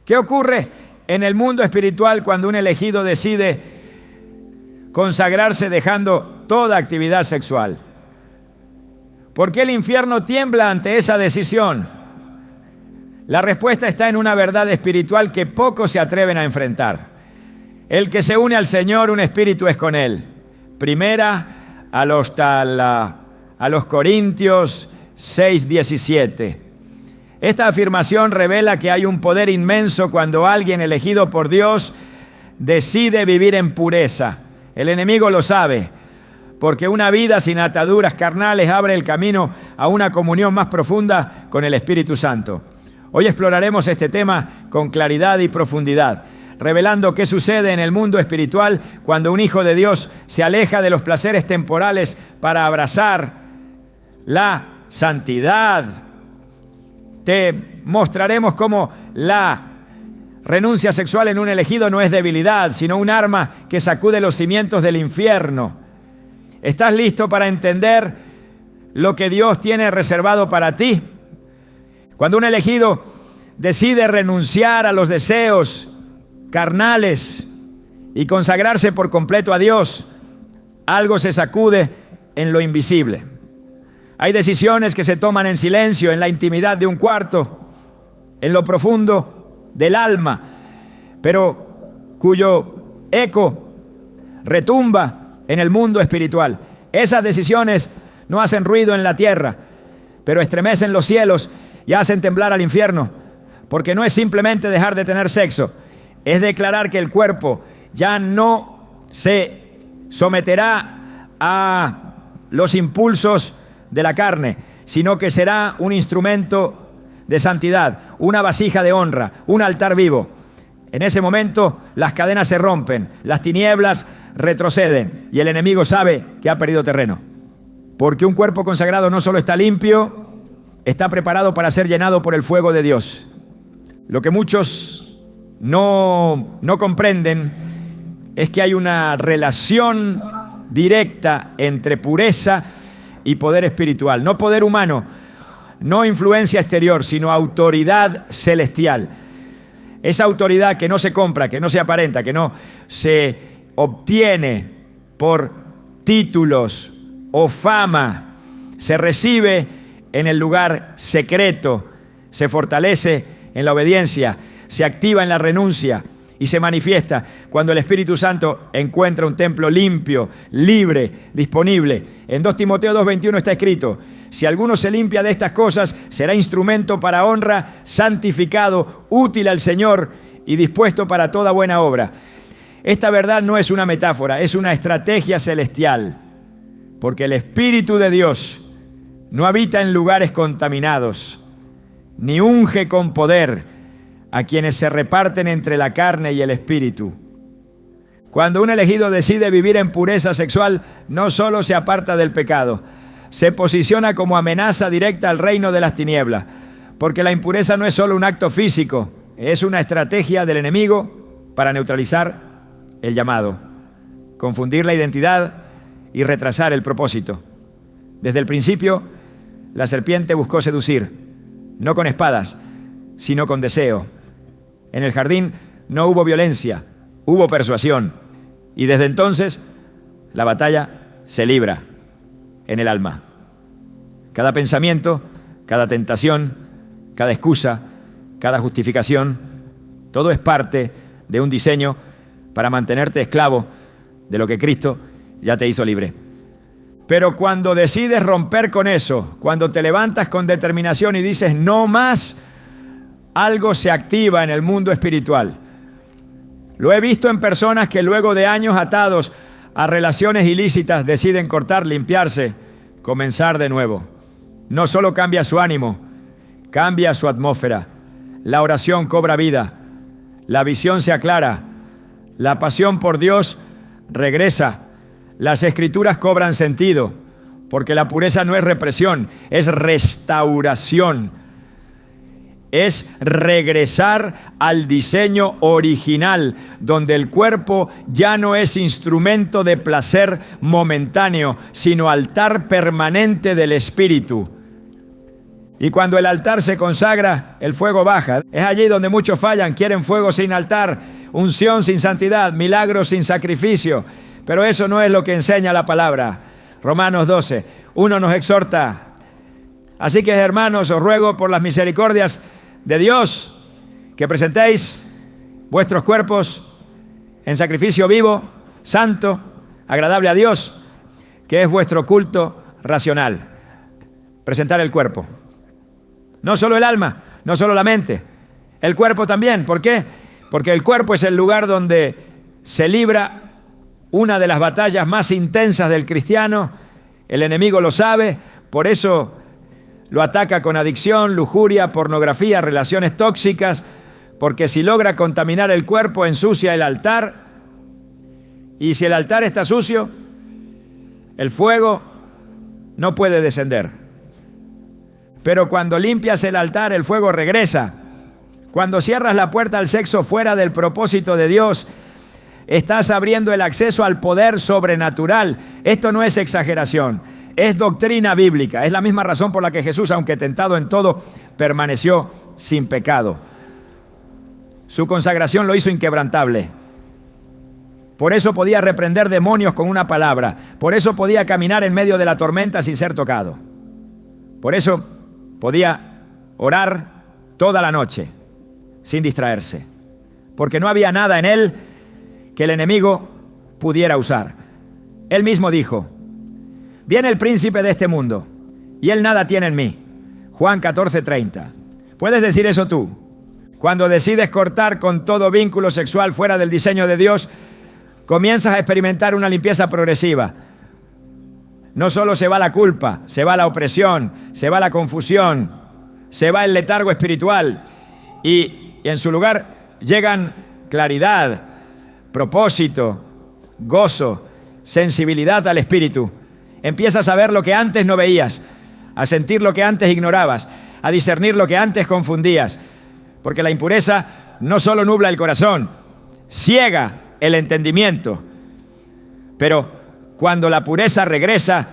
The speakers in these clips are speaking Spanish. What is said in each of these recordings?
¿Qué ocurre en el mundo espiritual cuando un elegido decide consagrarse dejando toda actividad sexual? ¿Por qué el infierno tiembla ante esa decisión? La respuesta está en una verdad espiritual que pocos se atreven a enfrentar. El que se une al Señor, un espíritu es con Él. Primera a los Corintios 6:17. Esta afirmación revela que hay un poder inmenso cuando alguien elegido por Dios decide vivir en pureza. El enemigo lo sabe, porque una vida sin ataduras carnales abre el camino a una comunión más profunda con el Espíritu Santo. Hoy exploraremos este tema con claridad y profundidad, revelando qué sucede en el mundo espiritual cuando un hijo de Dios se aleja de los placeres temporales para abrazar la santidad. Te mostraremos cómo la renuncia sexual en un elegido no es debilidad, sino un arma que sacude los cimientos del infierno. ¿Estás listo para entender lo que Dios tiene reservado para ti? Cuando un elegido decide renunciar a los deseos carnales y consagrarse por completo a Dios, algo se sacude en lo invisible. Hay decisiones que se toman en silencio, en la intimidad de un cuarto, en lo profundo del alma, pero cuyo eco retumba en el mundo espiritual. Esas decisiones no hacen ruido en la tierra, pero estremecen los cielos y hacen temblar al infierno, porque no es simplemente dejar de tener sexo, es declarar que el cuerpo ya no se someterá a los impulsos de la carne, sino que será un instrumento de santidad, una vasija de honra, un altar vivo. En ese momento las cadenas se rompen, las tinieblas retroceden y el enemigo sabe que ha perdido terreno. Porque un cuerpo consagrado no solo está limpio, está preparado para ser llenado por el fuego de Dios. Lo que muchos no comprenden es que hay una relación directa entre pureza y poder espiritual. No poder humano, no influencia exterior, sino autoridad celestial. Esa autoridad que no se compra, que no se aparenta, que no se obtiene por títulos o fama, se recibe en el lugar secreto, se fortalece en la obediencia, se activa en la renuncia y se manifiesta cuando el Espíritu Santo encuentra un templo limpio, libre, disponible. En 2 Timoteo 2:21 está escrito: si alguno se limpia de estas cosas, será instrumento para honra, santificado, útil al Señor y dispuesto para toda buena obra. Esta verdad no es una metáfora, es una estrategia celestial, porque el Espíritu de Dios no habita en lugares contaminados, ni unge con poder a quienes se reparten entre la carne y el espíritu. Cuando un elegido decide vivir en pureza sexual, no solo se aparta del pecado, se posiciona como amenaza directa al reino de las tinieblas, porque la impureza no es solo un acto físico, es una estrategia del enemigo para neutralizar el llamado, confundir la identidad y retrasar el propósito. Desde el principio, la serpiente buscó seducir, no con espadas, sino con deseo. En el jardín no hubo violencia, hubo persuasión. Y desde entonces la batalla se libra en el alma. Cada pensamiento, cada tentación, cada excusa, cada justificación, todo es parte de un diseño para mantenerte esclavo de lo que Cristo ya te hizo libre. Pero cuando decides romper con eso, cuando te levantas con determinación y dices no más, algo se activa en el mundo espiritual. Lo he visto en personas que luego de años atados a relaciones ilícitas deciden cortar, limpiarse, comenzar de nuevo. No solo cambia su ánimo, cambia su atmósfera. La oración cobra vida, la visión se aclara, la pasión por Dios regresa, las escrituras cobran sentido, porque la pureza no es represión, es restauración. Es regresar al diseño original, donde el cuerpo ya no es instrumento de placer momentáneo, sino altar permanente del espíritu. Y cuando el altar se consagra, el fuego baja. Es allí donde muchos fallan, quieren fuego sin altar, unción sin santidad, milagros sin sacrificio. Pero eso no es lo que enseña la palabra. Romanos 12, 1 nos exhorta. Así que, hermanos, os ruego por las misericordias de Dios que presentéis vuestros cuerpos en sacrificio vivo, santo, agradable a Dios, que es vuestro culto racional. Presentar el cuerpo. No solo el alma, no solo la mente, el cuerpo también. ¿Por qué? Porque el cuerpo es el lugar donde se libra una de las batallas más intensas del cristiano. El enemigo lo sabe, por eso lo ataca con adicción, lujuria, pornografía, relaciones tóxicas, porque si logra contaminar el cuerpo, ensucia el altar. Y si el altar está sucio, el fuego no puede descender. Pero cuando limpias el altar, el fuego regresa. Cuando cierras la puerta al sexo fuera del propósito de Dios, estás abriendo el acceso al poder sobrenatural. Esto no es exageración, es doctrina bíblica. Es la misma razón por la que Jesús, aunque tentado en todo, permaneció sin pecado. Su consagración lo hizo inquebrantable. Por eso podía reprender demonios con una palabra. Por eso podía caminar en medio de la tormenta sin ser tocado. Por eso podía orar toda la noche sin distraerse. Porque no había nada en él que el enemigo pudiera usar. Él mismo dijo: viene el príncipe de este mundo y él nada tiene en mí. Juan 14:30. ¿Puedes decir eso tú? Cuando decides cortar con todo vínculo sexual fuera del diseño de Dios, comienzas a experimentar una limpieza progresiva. No solo se va la culpa, se va la opresión, se va la confusión, se va el letargo espiritual y en su lugar llegan claridad, propósito, gozo, sensibilidad al espíritu. Empiezas a ver lo que antes no veías, a sentir lo que antes ignorabas, a discernir lo que antes confundías. Porque la impureza no solo nubla el corazón, ciega el entendimiento. Pero cuando la pureza regresa,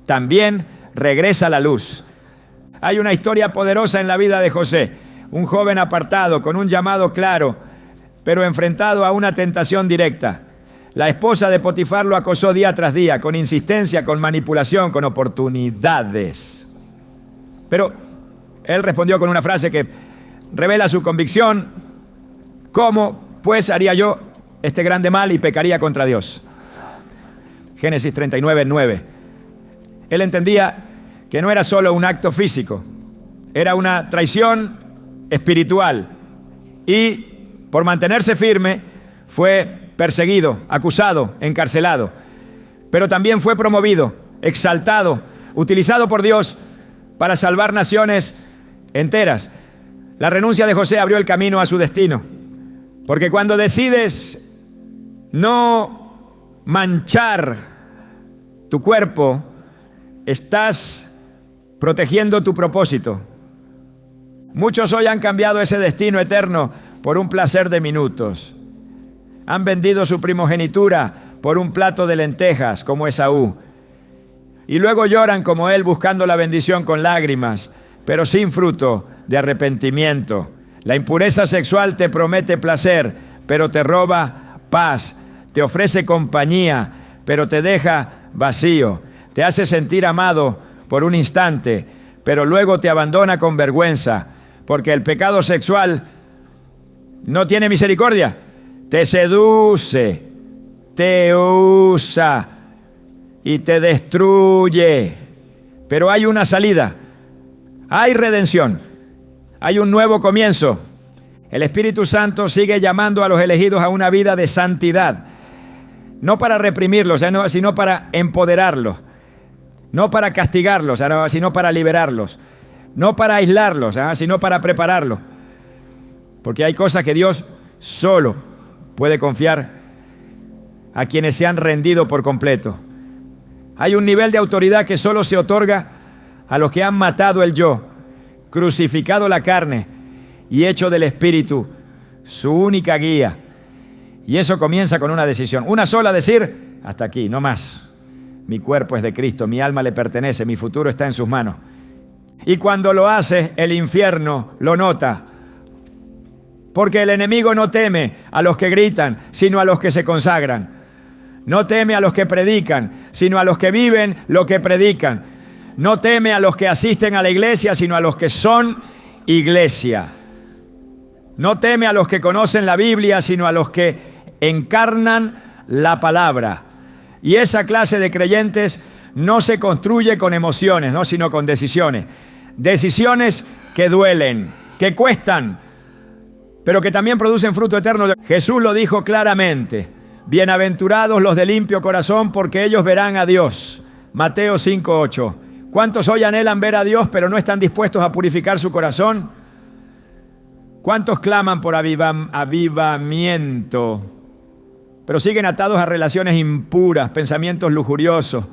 también regresa la luz. Hay una historia poderosa en la vida de José, un joven apartado, con un llamado claro, pero enfrentado a una tentación directa. La esposa de Potifar lo acosó día tras día, con insistencia, con manipulación, con oportunidades. Pero él respondió con una frase que revela su convicción: ¿cómo pues haría yo este grande mal y pecaría contra Dios? Génesis 39:9. Él entendía que no era solo un acto físico, era una traición espiritual. Y por mantenerse firme, fue perseguido, acusado, encarcelado. Pero también fue promovido, exaltado, utilizado por Dios para salvar naciones enteras. La renuncia de José abrió el camino a su destino. Porque cuando decides no manchar tu cuerpo, estás protegiendo tu propósito. Muchos hoy han cambiado ese destino eterno por un placer de minutos. Han vendido su primogenitura por un plato de lentejas, como Esaú. Y luego lloran como él, buscando la bendición con lágrimas, pero sin fruto de arrepentimiento. La impureza sexual te promete placer, pero te roba paz. Te ofrece compañía, pero te deja vacío. Te hace sentir amado por un instante, pero luego te abandona con vergüenza, porque el pecado sexual no tiene misericordia. Te seduce, te usa y te destruye. Pero hay una salida, hay redención, hay un nuevo comienzo. El Espíritu Santo sigue llamando a los elegidos a una vida de santidad. No para reprimirlos, sino para empoderarlos. No para castigarlos, sino para liberarlos. No para aislarlos, sino para prepararlos. Porque hay cosas que Dios solo puede confiar a quienes se han rendido por completo. Hay un nivel de autoridad que solo se otorga a los que han matado el yo, crucificado la carne y hecho del Espíritu su única guía. Y eso comienza con una decisión. Una sola: decir: hasta aquí, no más. Mi cuerpo es de Cristo, mi alma le pertenece, mi futuro está en sus manos. Y cuando lo haces, el infierno lo nota. Porque el enemigo no teme a los que gritan, sino a los que se consagran. No teme a los que predican, sino a los que viven lo que predican. No teme a los que asisten a la iglesia, sino a los que son iglesia. No teme a los que conocen la Biblia, sino a los que encarnan la palabra. Y esa clase de creyentes no se construye con emociones, ¿no?, sino con decisiones. Decisiones que duelen, que cuestan, pero que también producen fruto eterno. Jesús lo dijo claramente: bienaventurados los de limpio corazón, porque ellos verán a Dios. Mateo 5:8. ¿Cuántos hoy anhelan ver a Dios, pero no están dispuestos a purificar su corazón? ¿Cuántos claman por avivamiento, pero siguen atados a relaciones impuras, pensamientos lujuriosos,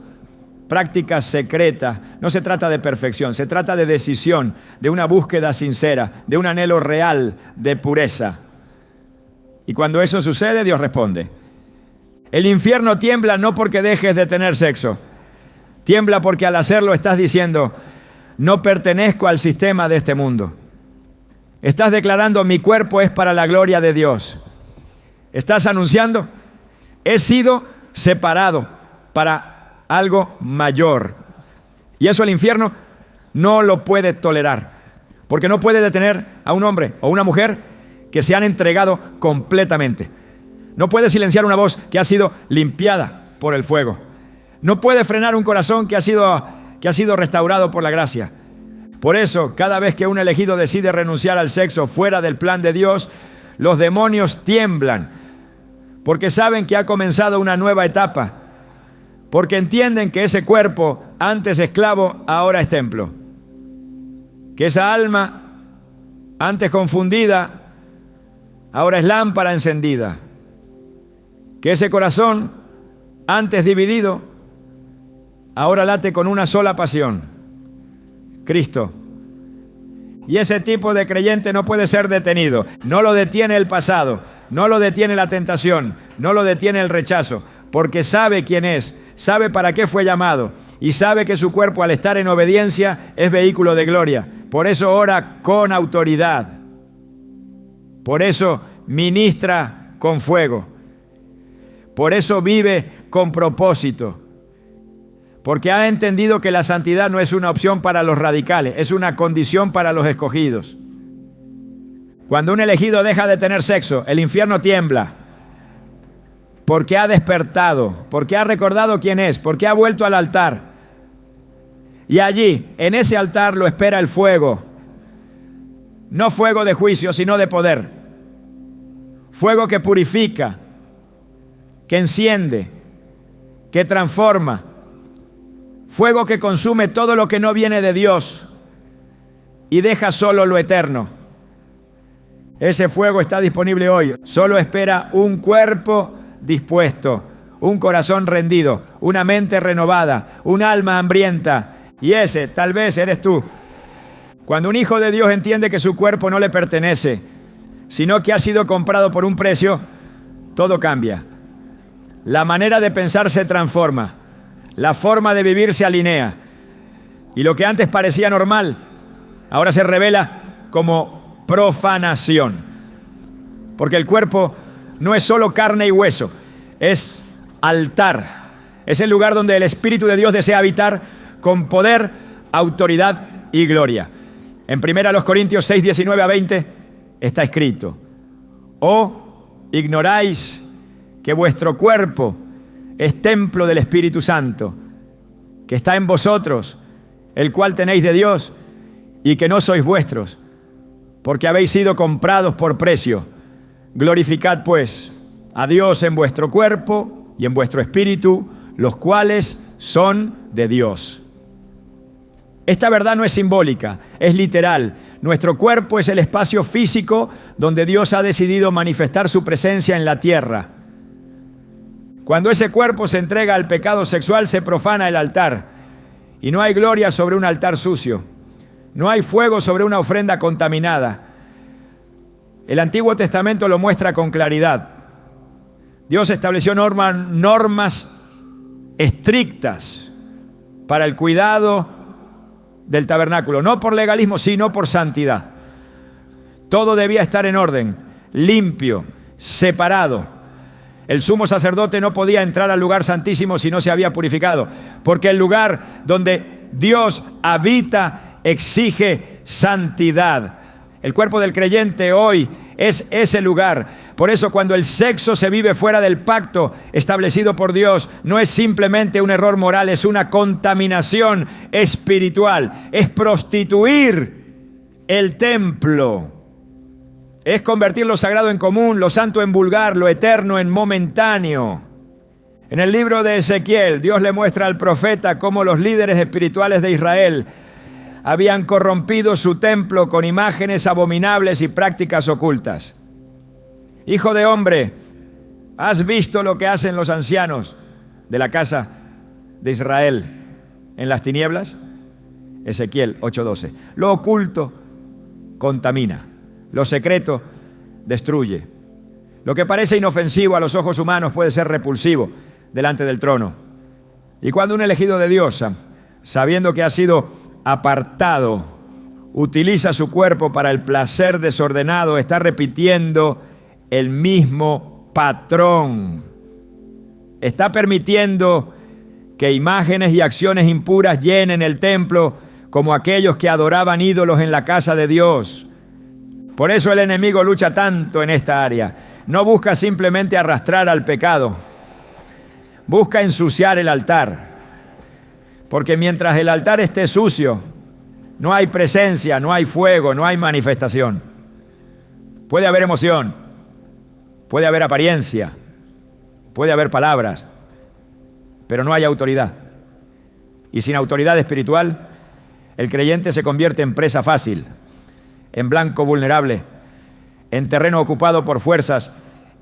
prácticas secretas? No se trata de perfección, se trata de decisión, de una búsqueda sincera, de un anhelo real de pureza. Y cuando eso sucede, Dios responde. El infierno tiembla no porque dejes de tener sexo. Tiembla porque al hacerlo estás diciendo: no pertenezco al sistema de este mundo. Estás declarando: mi cuerpo es para la gloria de Dios. Estás anunciando: he sido separado para algo mayor. Y eso el infierno no lo puede tolerar, porque no puede detener a un hombre o una mujer que se han entregado completamente. No puede silenciar una voz que ha sido limpiada por el fuego. No puede frenar un corazón que ha sido restaurado por la gracia. Por eso, cada vez que un elegido decide renunciar al sexo fuera del plan de Dios, los demonios tiemblan, porque saben que ha comenzado una nueva etapa, porque entienden que ese cuerpo, antes esclavo, ahora es templo. Que esa alma, antes confundida, ahora es lámpara encendida. Que ese corazón, antes dividido, ahora late con una sola pasión: Cristo. Y ese tipo de creyente no puede ser detenido. No lo detiene el pasado, no lo detiene la tentación, no lo detiene el rechazo, porque sabe quién es, sabe para qué fue llamado y sabe que su cuerpo, al estar en obediencia, es vehículo de gloria. Por eso ora con autoridad. Por eso ministra con fuego. Por eso vive con propósito. Porque ha entendido que la santidad no es una opción para los radicales, es una condición para los escogidos. Cuando un elegido deja de tener sexo, el infierno tiembla. Porque ha despertado, porque ha recordado quién es, porque ha vuelto al altar. Y allí, en ese altar, lo espera el fuego. No fuego de juicio, sino de poder. Fuego que purifica, que enciende, que transforma. Fuego que consume todo lo que no viene de Dios y deja solo lo eterno. Ese fuego está disponible hoy. Solo espera un cuerpo dispuesto, un corazón rendido, una mente renovada, un alma hambrienta. Y ese, tal vez, eres tú. Cuando un hijo de Dios entiende que su cuerpo no le pertenece, sino que ha sido comprado por un precio, todo cambia. La manera de pensar se transforma. La forma de vivir se alinea. Y lo que antes parecía normal, ahora se revela como profanación. Porque el cuerpo no es solo carne y hueso, es altar. Es el lugar donde el Espíritu de Dios desea habitar con poder, autoridad y gloria. En 1 Corintios 6, 19 a 20 está escrito: ¿O ignoráis que vuestro cuerpo es templo del Espíritu Santo, que está en vosotros, el cual tenéis de Dios, y que no sois vuestros, porque habéis sido comprados por precio? Glorificad pues a Dios en vuestro cuerpo y en vuestro espíritu, los cuales son de Dios. Esta verdad no es simbólica, es literal. Nuestro cuerpo es el espacio físico donde Dios ha decidido manifestar su presencia en la tierra. Cuando ese cuerpo se entrega al pecado sexual, se profana el altar. Y no hay gloria sobre un altar sucio. No hay fuego sobre una ofrenda contaminada. El Antiguo Testamento lo muestra con claridad. Dios estableció normas estrictas para el cuidado del tabernáculo, no por legalismo, sino por santidad. Todo debía estar en orden, limpio, separado. El sumo sacerdote no podía entrar al lugar santísimo si no se había purificado, porque el lugar donde Dios habita exige santidad. El cuerpo del creyente hoy es ese lugar. Por eso, cuando el sexo se vive fuera del pacto establecido por Dios, no es simplemente un error moral, es una contaminación espiritual. Es prostituir el templo. Es convertir lo sagrado en común, lo santo en vulgar, lo eterno en momentáneo. En el libro de Ezequiel, Dios le muestra al profeta cómo los líderes espirituales de Israel habían corrompido su templo con imágenes abominables y prácticas ocultas. Hijo de hombre, ¿has visto lo que hacen los ancianos de la casa de Israel en las tinieblas? Ezequiel 8:12. Lo oculto contamina, lo secreto destruye. Lo que parece inofensivo a los ojos humanos puede ser repulsivo delante del trono. Y cuando un elegido de Dios, sabiendo que ha sido apartado, utiliza su cuerpo para el placer desordenado, está repitiendo el mismo patrón. Está permitiendo que imágenes y acciones impuras llenen el templo como aquellos que adoraban ídolos en la casa de Dios. Por eso el enemigo lucha tanto en esta área. No busca simplemente arrastrar al pecado, busca ensuciar el altar. Porque mientras el altar esté sucio, no hay presencia, no hay fuego, no hay manifestación. Puede haber emoción, puede haber apariencia, puede haber palabras, pero no hay autoridad. Y sin autoridad espiritual, el creyente se convierte en presa fácil, en blanco vulnerable, en terreno ocupado por fuerzas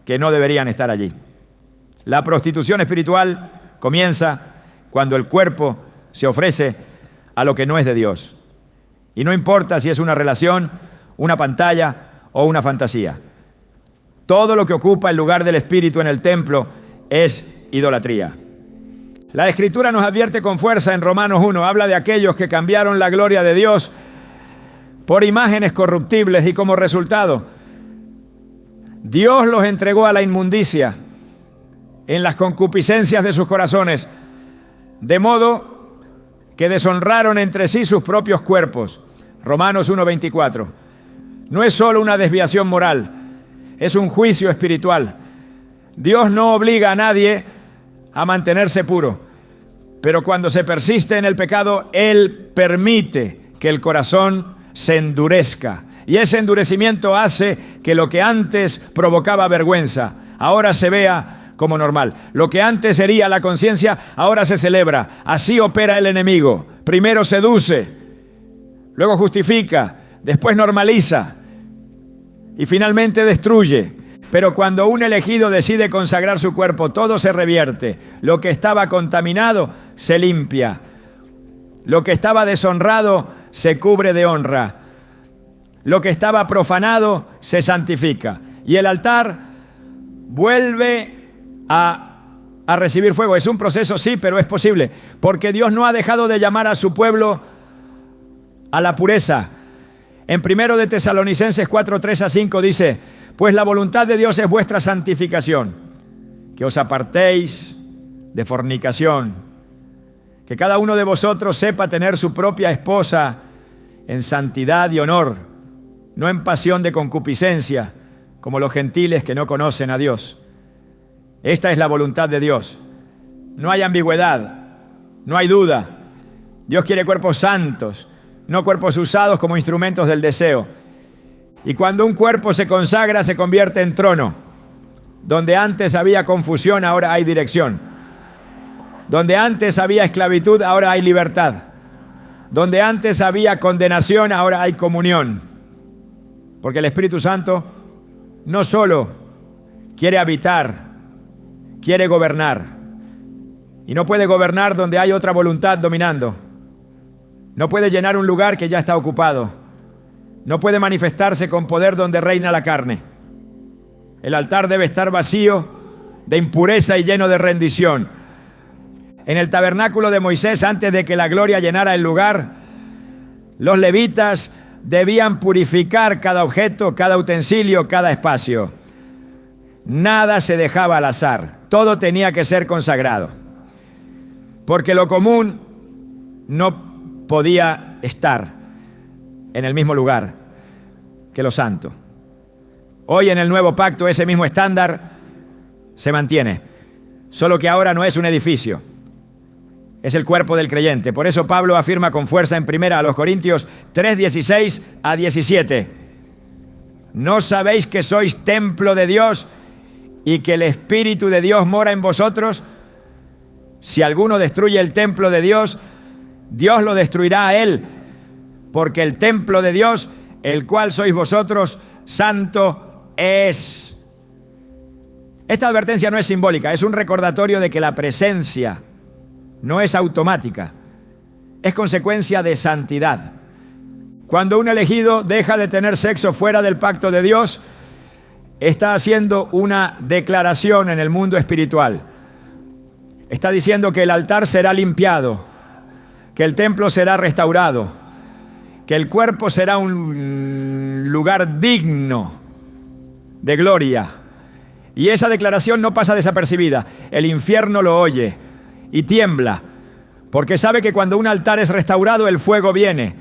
que no deberían estar allí. La prostitución espiritual comienza cuando el cuerpo se ofrece a lo que no es de Dios. Y no importa si es una relación, una pantalla o una fantasía. Todo lo que ocupa el lugar del Espíritu en el templo es idolatría. La Escritura nos advierte con fuerza en Romanos 1, habla de aquellos que cambiaron la gloria de Dios por imágenes corruptibles y como resultado, Dios los entregó a la inmundicia en las concupiscencias de sus corazones, de modo que deshonraron entre sí sus propios cuerpos. Romanos 1:24. No es solo una desviación moral, es un juicio espiritual. Dios no obliga a nadie a mantenerse puro, pero cuando se persiste en el pecado, Él permite que el corazón se endurezca. Y ese endurecimiento hace que lo que antes provocaba vergüenza, ahora se vea como normal. Lo que antes hería la conciencia, ahora se celebra. Así opera el enemigo. Primero seduce, luego justifica, después normaliza y finalmente destruye. Pero cuando un elegido decide consagrar su cuerpo, todo se revierte. Lo que estaba contaminado se limpia. Lo que estaba deshonrado se cubre de honra. Lo que estaba profanado se santifica. Y el altar vuelve a recibir fuego. Es un proceso, sí, pero es posible, porque Dios no ha dejado de llamar a su pueblo a la pureza. En 1 de Tesalonicenses 4:3-5 dice: pues la voluntad de Dios es vuestra santificación, que os apartéis de fornicación, que cada uno de vosotros sepa tener su propia esposa en santidad y honor, no en pasión de concupiscencia, como los gentiles que no conocen a Dios. Esta es la voluntad de Dios. No hay ambigüedad, no hay duda. Dios quiere cuerpos santos, no cuerpos usados como instrumentos del deseo. Y cuando un cuerpo se consagra, se convierte en trono. Donde antes había confusión, ahora hay dirección. Donde antes había esclavitud, ahora hay libertad. Donde antes había condenación, ahora hay comunión. Porque el Espíritu Santo no solo quiere habitar, quiere gobernar. Y no puede gobernar donde hay otra voluntad dominando. No puede llenar un lugar que ya está ocupado. No puede manifestarse con poder donde reina la carne. El altar debe estar vacío de impureza y lleno de rendición. En el tabernáculo de Moisés, antes de que la gloria llenara el lugar, Los levitas debían purificar cada objeto, cada utensilio, cada espacio. Nada se dejaba al azar, todo tenía que ser consagrado, porque lo común no podía estar en el mismo lugar que lo santo. Hoy en el nuevo pacto ese mismo estándar se mantiene, solo que ahora no es un edificio, es el cuerpo del creyente. Por eso Pablo afirma con fuerza en 1 Corintios 3:16 a 17. ¿No sabéis que sois templo de Dios y que el Espíritu de Dios mora en vosotros? Si alguno destruye el templo de Dios, Dios lo destruirá a él, porque el templo de Dios, el cual sois vosotros, santo es. Esta advertencia no es simbólica, es un recordatorio de que la presencia no es automática, es consecuencia de santidad. Cuando un elegido deja de tener sexo fuera del pacto de Dios, está haciendo una declaración en el mundo espiritual. Está diciendo que el altar será limpiado, que el templo será restaurado, que el cuerpo será un lugar digno de gloria. Y esa declaración no pasa desapercibida. El infierno lo oye y tiembla, porque sabe que cuando un altar es restaurado, el fuego viene.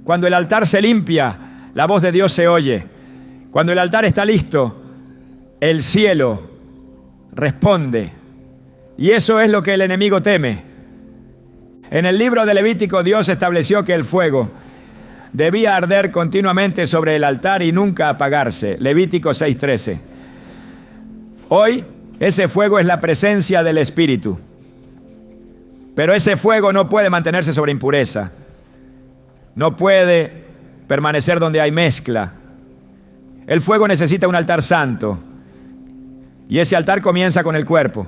Cuando el altar se limpia, la voz de Dios se oye. Cuando el altar está listo, el cielo responde. Y eso es lo que el enemigo teme. En el libro de Levítico, Dios estableció que el fuego debía arder continuamente sobre el altar y nunca apagarse. Levítico 6:13. Hoy, ese fuego es la presencia del Espíritu. Pero ese fuego no puede mantenerse sobre impureza. No puede permanecer donde hay mezcla. El fuego necesita un altar santo. Y ese altar comienza con el cuerpo.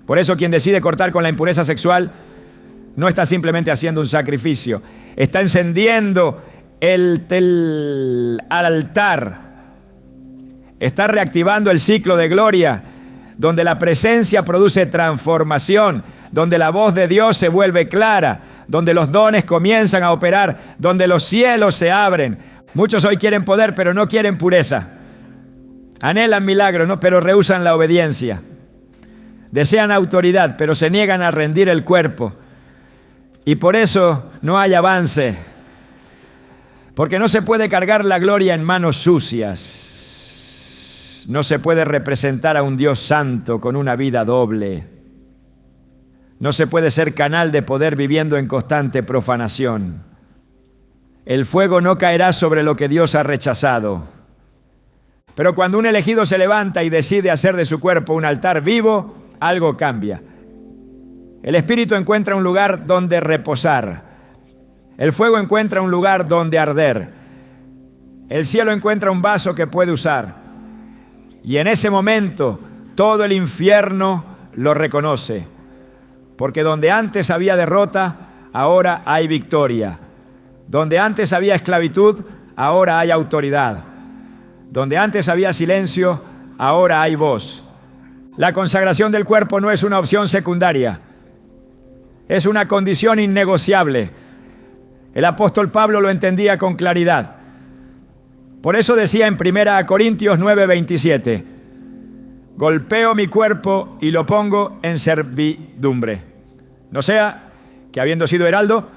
Por eso quien decide cortar con la impureza sexual no está simplemente haciendo un sacrificio. Está encendiendo el altar. Está reactivando el ciclo de gloria, donde la presencia produce transformación, donde la voz de Dios se vuelve clara, donde los dones comienzan a operar, donde los cielos se abren. Muchos hoy quieren poder, pero no quieren pureza. Anhelan milagros, ¿no? Pero rehúsan la obediencia. Desean autoridad, pero se niegan a rendir el cuerpo. Y por eso no hay avance. Porque no se puede cargar la gloria en manos sucias. No se puede representar a un Dios santo con una vida doble. No se puede ser canal de poder viviendo en constante profanación. El fuego no caerá sobre lo que Dios ha rechazado. Pero cuando un elegido se levanta y decide hacer de su cuerpo un altar vivo, algo cambia. El Espíritu encuentra un lugar donde reposar. El fuego encuentra un lugar donde arder. El cielo encuentra un vaso que puede usar. Y en ese momento todo el infierno lo reconoce. Porque donde antes había derrota, ahora hay victoria. Donde antes había esclavitud, ahora hay autoridad. Donde antes había silencio, ahora hay voz. La consagración del cuerpo no es una opción secundaria. Es una condición innegociable. El apóstol Pablo lo entendía con claridad. Por eso decía en 1 Corintios 9:27, golpeo mi cuerpo y lo pongo en servidumbre. No sea que habiendo sido heraldo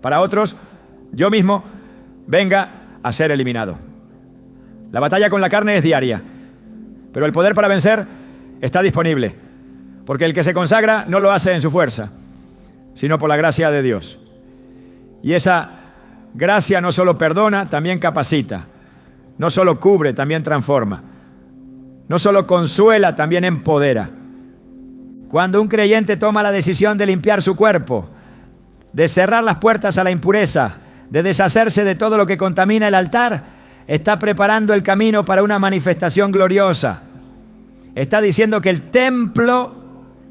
para otros, yo mismo venga a ser eliminado. La batalla con la carne es diaria, pero el poder para vencer está disponible, porque el que se consagra no lo hace en su fuerza, sino por la gracia de Dios. Y esa gracia no solo perdona, también capacita. No solo cubre, también transforma. No solo consuela, también empodera. Cuando un creyente toma la decisión de limpiar su cuerpo, de cerrar las puertas a la impureza, de deshacerse de todo lo que contamina el altar, está preparando el camino para una manifestación gloriosa. Está diciendo que el templo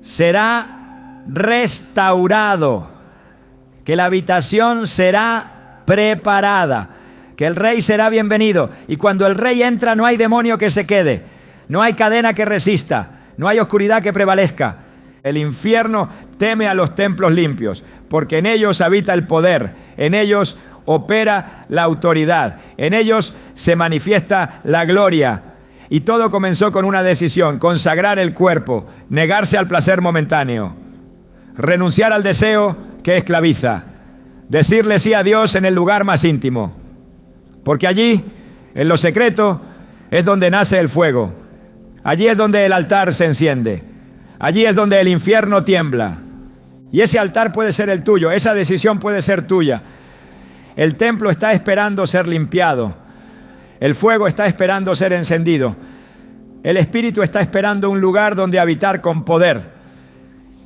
será restaurado, que la habitación será preparada, que el rey será bienvenido. Y cuando el rey entra no hay demonio que se quede, no hay cadena que resista, no hay oscuridad que prevalezca. El infierno teme a los templos limpios, porque en ellos habita el poder, en ellos opera la autoridad, en ellos se manifiesta la gloria. Y todo comenzó con una decisión: consagrar el cuerpo, negarse al placer momentáneo, renunciar al deseo que esclaviza, decirle sí a Dios en el lugar más íntimo, porque allí, en lo secreto, es donde nace el fuego. Allí es donde el altar se enciende. Allí es donde el infierno tiembla. Y ese altar puede ser el tuyo, esa decisión puede ser tuya. El templo está esperando ser limpiado. El fuego está esperando ser encendido. El Espíritu está esperando un lugar donde habitar con poder.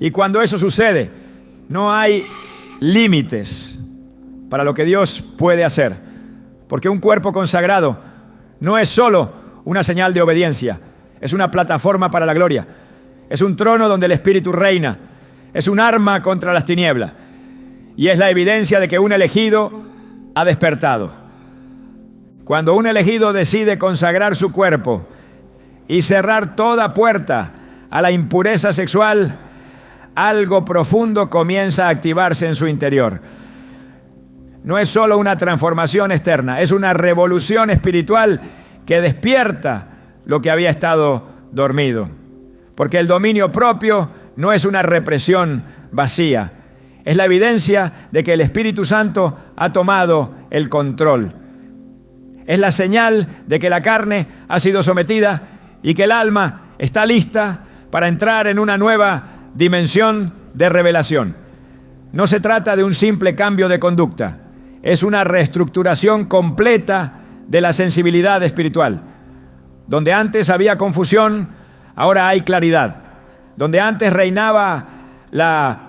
Y cuando eso sucede, no hay límites para lo que Dios puede hacer. Porque un cuerpo consagrado no es solo una señal de obediencia, es una plataforma para la gloria. Es un trono donde el Espíritu reina. Es un arma contra las tinieblas. Y es la evidencia de que un elegido ha despertado. Cuando un elegido decide consagrar su cuerpo y cerrar toda puerta a la impureza sexual, algo profundo comienza a activarse en su interior. No es solo una transformación externa, es una revolución espiritual que despierta lo que había estado dormido. Porque el dominio propio no es una represión vacía. Es la evidencia de que el Espíritu Santo ha tomado el control. Es la señal de que la carne ha sido sometida y que el alma está lista para entrar en una nueva dimensión de revelación. No se trata de un simple cambio de conducta. Es una reestructuración completa de la sensibilidad espiritual. Donde antes había confusión, ahora hay claridad. Donde antes reinaba la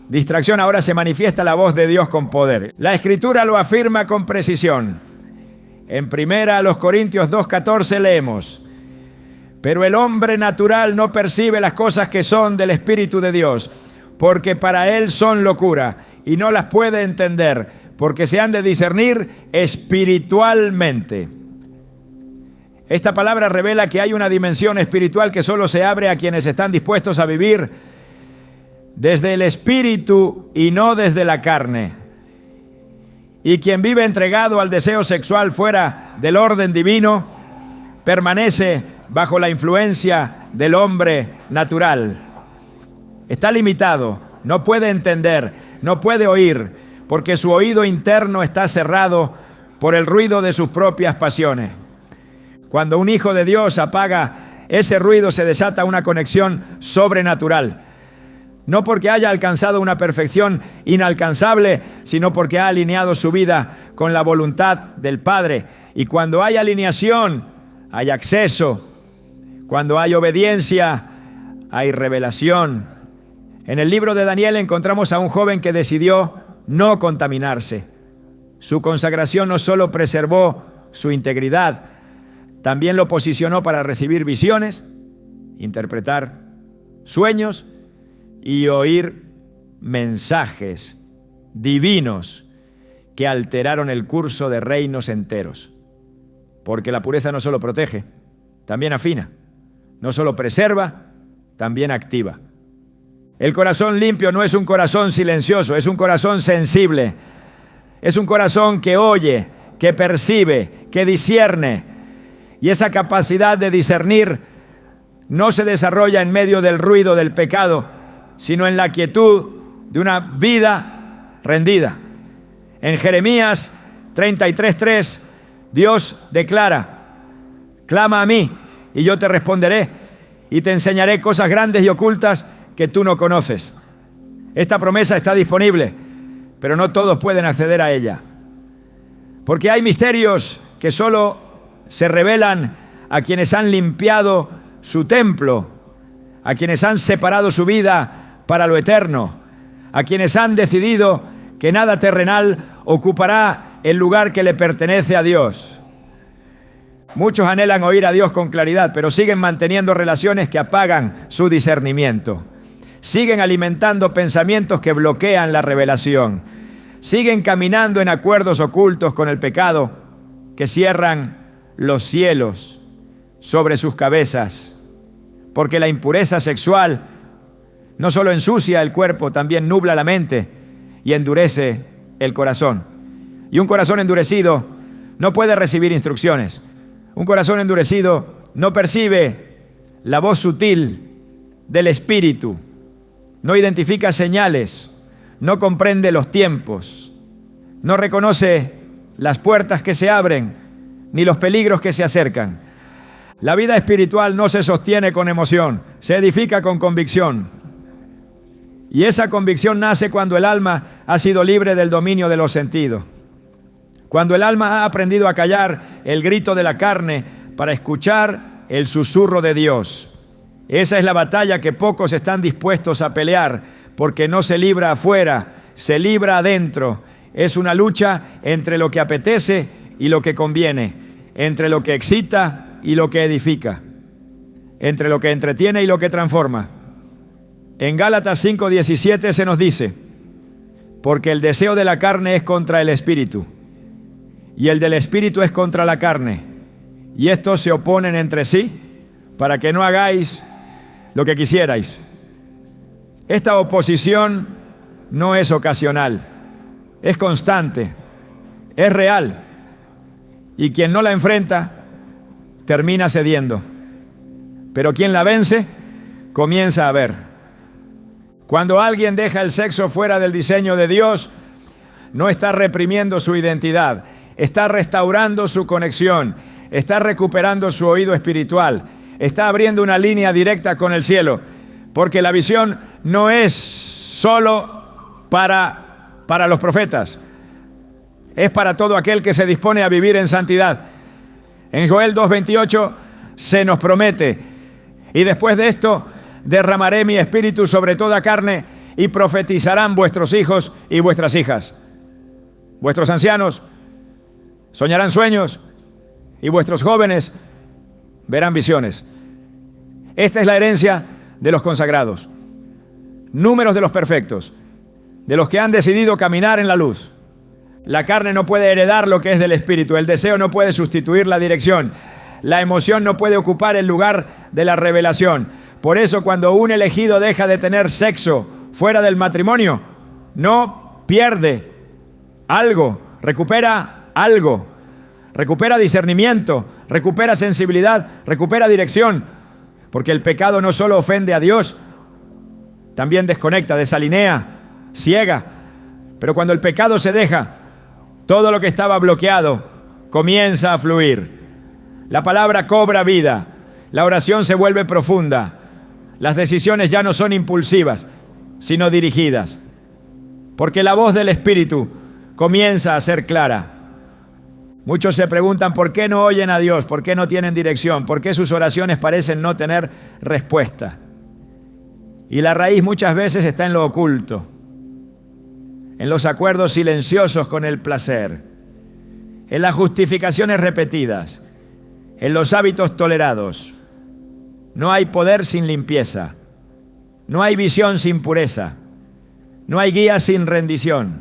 distracción, ahora se manifiesta la voz de Dios con poder. La Escritura lo afirma con precisión. En 1 Corintios 2:14 leemos: pero el hombre natural no percibe las cosas que son del Espíritu de Dios, porque para él son locura, y no las puede entender, porque se han de discernir espiritualmente. Esta palabra revela que hay una dimensión espiritual que solo se abre a quienes están dispuestos a vivir desde el Espíritu y no desde la carne. Y quien vive entregado al deseo sexual fuera del orden divino, permanece bajo la influencia del hombre natural. Está limitado, no puede entender, no puede oír, porque su oído interno está cerrado por el ruido de sus propias pasiones. Cuando un hijo de Dios apaga ese ruido, se desata una conexión sobrenatural. No porque haya alcanzado una perfección inalcanzable, sino porque ha alineado su vida con la voluntad del Padre. Y cuando hay alineación, hay acceso. Cuando hay obediencia, hay revelación. En el libro de Daniel encontramos a un joven que decidió no contaminarse. Su consagración no solo preservó su integridad, también lo posicionó para recibir visiones, interpretar sueños y oír mensajes divinos que alteraron el curso de reinos enteros. Porque la pureza no solo protege, también afina. No solo preserva, también activa. El corazón limpio no es un corazón silencioso, es un corazón sensible. Es un corazón que oye, que percibe, que discierne. Y esa capacidad de discernir no se desarrolla en medio del ruido del pecado, sino en la quietud de una vida rendida. En Jeremías 33:3, Dios declara: clama a mí y yo te responderé y te enseñaré cosas grandes y ocultas que tú no conoces. Esta promesa está disponible, pero no todos pueden acceder a ella. Porque hay misterios que solo se revelan a quienes han limpiado su templo, a quienes han separado su vida para lo eterno, a quienes han decidido que nada terrenal ocupará el lugar que le pertenece a Dios. Muchos anhelan oír a Dios con claridad, pero siguen manteniendo relaciones que apagan su discernimiento. Siguen alimentando pensamientos que bloquean la revelación. Siguen caminando en acuerdos ocultos con el pecado que cierran los cielos sobre sus cabezas, porque la impureza sexual No solo ensucia el cuerpo, también nubla la mente y endurece el corazón. Y un corazón endurecido no puede recibir instrucciones. Un corazón endurecido no percibe la voz sutil del Espíritu, no identifica señales, no comprende los tiempos, no reconoce las puertas que se abren ni los peligros que se acercan. La vida espiritual no se sostiene con emoción, se edifica con convicción. Y esa convicción nace cuando el alma ha sido libre del dominio de los sentidos. Cuando el alma ha aprendido a callar el grito de la carne para escuchar el susurro de Dios. Esa es la batalla que pocos están dispuestos a pelear, porque no se libra afuera, se libra adentro. Es una lucha entre lo que apetece y lo que conviene, entre lo que excita y lo que edifica, entre lo que entretiene y lo que transforma. En Gálatas 5:17 se nos dice: porque el deseo de la carne es contra el espíritu, y el del espíritu es contra la carne, y estos se oponen entre sí, para que no hagáis lo que quisierais. Esta oposición no es ocasional, es constante, es real, y quien no la enfrenta termina cediendo, pero quien la vence comienza a ver. Cuando alguien deja el sexo fuera del diseño de Dios, no está reprimiendo su identidad, está restaurando su conexión, está recuperando su oído espiritual, está abriendo una línea directa con el cielo, porque la visión no es solo para los profetas, es para todo aquel que se dispone a vivir en santidad. En Joel 2:28 se nos promete: y después de esto derramaré mi espíritu sobre toda carne, y profetizarán vuestros hijos y vuestras hijas. Vuestros ancianos soñarán sueños, y vuestros jóvenes verán visiones. Esta es la herencia de los consagrados, números de los perfectos, de los que han decidido caminar en la luz. La carne no puede heredar lo que es del espíritu, el deseo no puede sustituir la dirección, la emoción no puede ocupar el lugar de la revelación. Por eso, cuando un elegido deja de tener sexo fuera del matrimonio, no pierde algo, recupera algo, recupera discernimiento, recupera sensibilidad, recupera dirección, porque el pecado no solo ofende a Dios, también desconecta, desalinea, ciega. Pero cuando el pecado se deja, todo lo que estaba bloqueado comienza a fluir. La palabra cobra vida, la oración se vuelve profunda, las decisiones ya no son impulsivas, sino dirigidas, porque la voz del Espíritu comienza a ser clara. Muchos se preguntan por qué no oyen a Dios, por qué no tienen dirección, por qué sus oraciones parecen no tener respuesta. Y la raíz muchas veces está en lo oculto, en los acuerdos silenciosos con el placer, en las justificaciones repetidas, en los hábitos tolerados. No hay poder sin limpieza, no hay visión sin pureza, no hay guía sin rendición,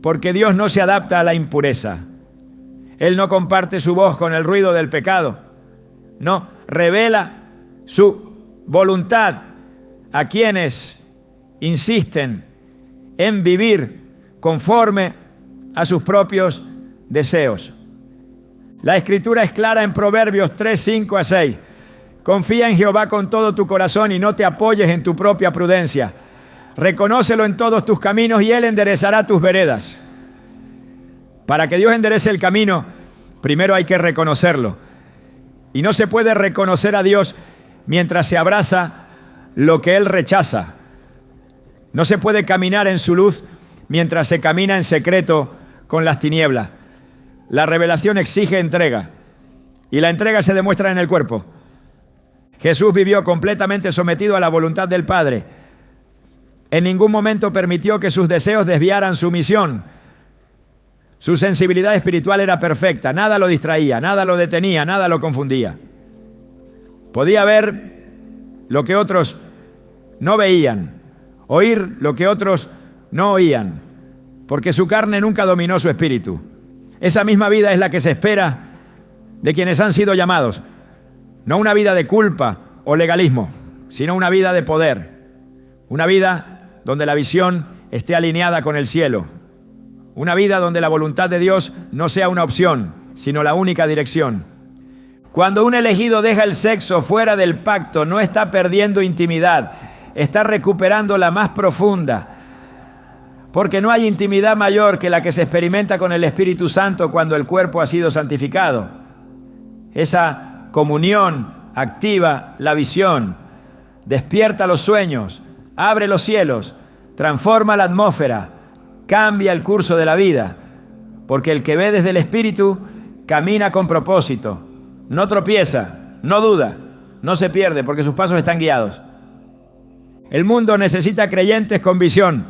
porque Dios no se adapta a la impureza. Él no comparte su voz con el ruido del pecado, no, revela su voluntad a quienes insisten en vivir conforme a sus propios deseos. La Escritura es clara en Proverbios 3:5-6. Confía en Jehová con todo tu corazón y no te apoyes en tu propia prudencia. Reconócelo en todos tus caminos y Él enderezará tus veredas. Para que Dios enderece el camino, primero hay que reconocerlo. Y no se puede reconocer a Dios mientras se abraza lo que Él rechaza. No se puede caminar en su luz mientras se camina en secreto con las tinieblas. La revelación exige entrega, y la entrega se demuestra en el cuerpo. Jesús vivió completamente sometido a la voluntad del Padre. En ningún momento permitió que sus deseos desviaran su misión. Su sensibilidad espiritual era perfecta, nada lo distraía, nada lo detenía, nada lo confundía. Podía ver lo que otros no veían, oír lo que otros no oían, porque su carne nunca dominó su espíritu. Esa misma vida es la que se espera de quienes han sido llamados. No una vida de culpa o legalismo, sino una vida de poder, Una vida donde la visión esté alineada con el cielo. Una vida donde la voluntad de Dios no sea una opción, sino la única dirección. Cuando un elegido deja el sexo fuera del pacto, no está perdiendo intimidad, está recuperando la más profunda. Porque no hay intimidad mayor que la que se experimenta con el Espíritu Santo cuando el cuerpo ha sido santificado. Esa comunión activa la visión, despierta los sueños, abre los cielos, transforma la atmósfera, cambia el curso de la vida. Porque el que ve desde el Espíritu camina con propósito, no tropieza, no duda, no se pierde porque sus pasos están guiados. El mundo necesita creyentes con visión,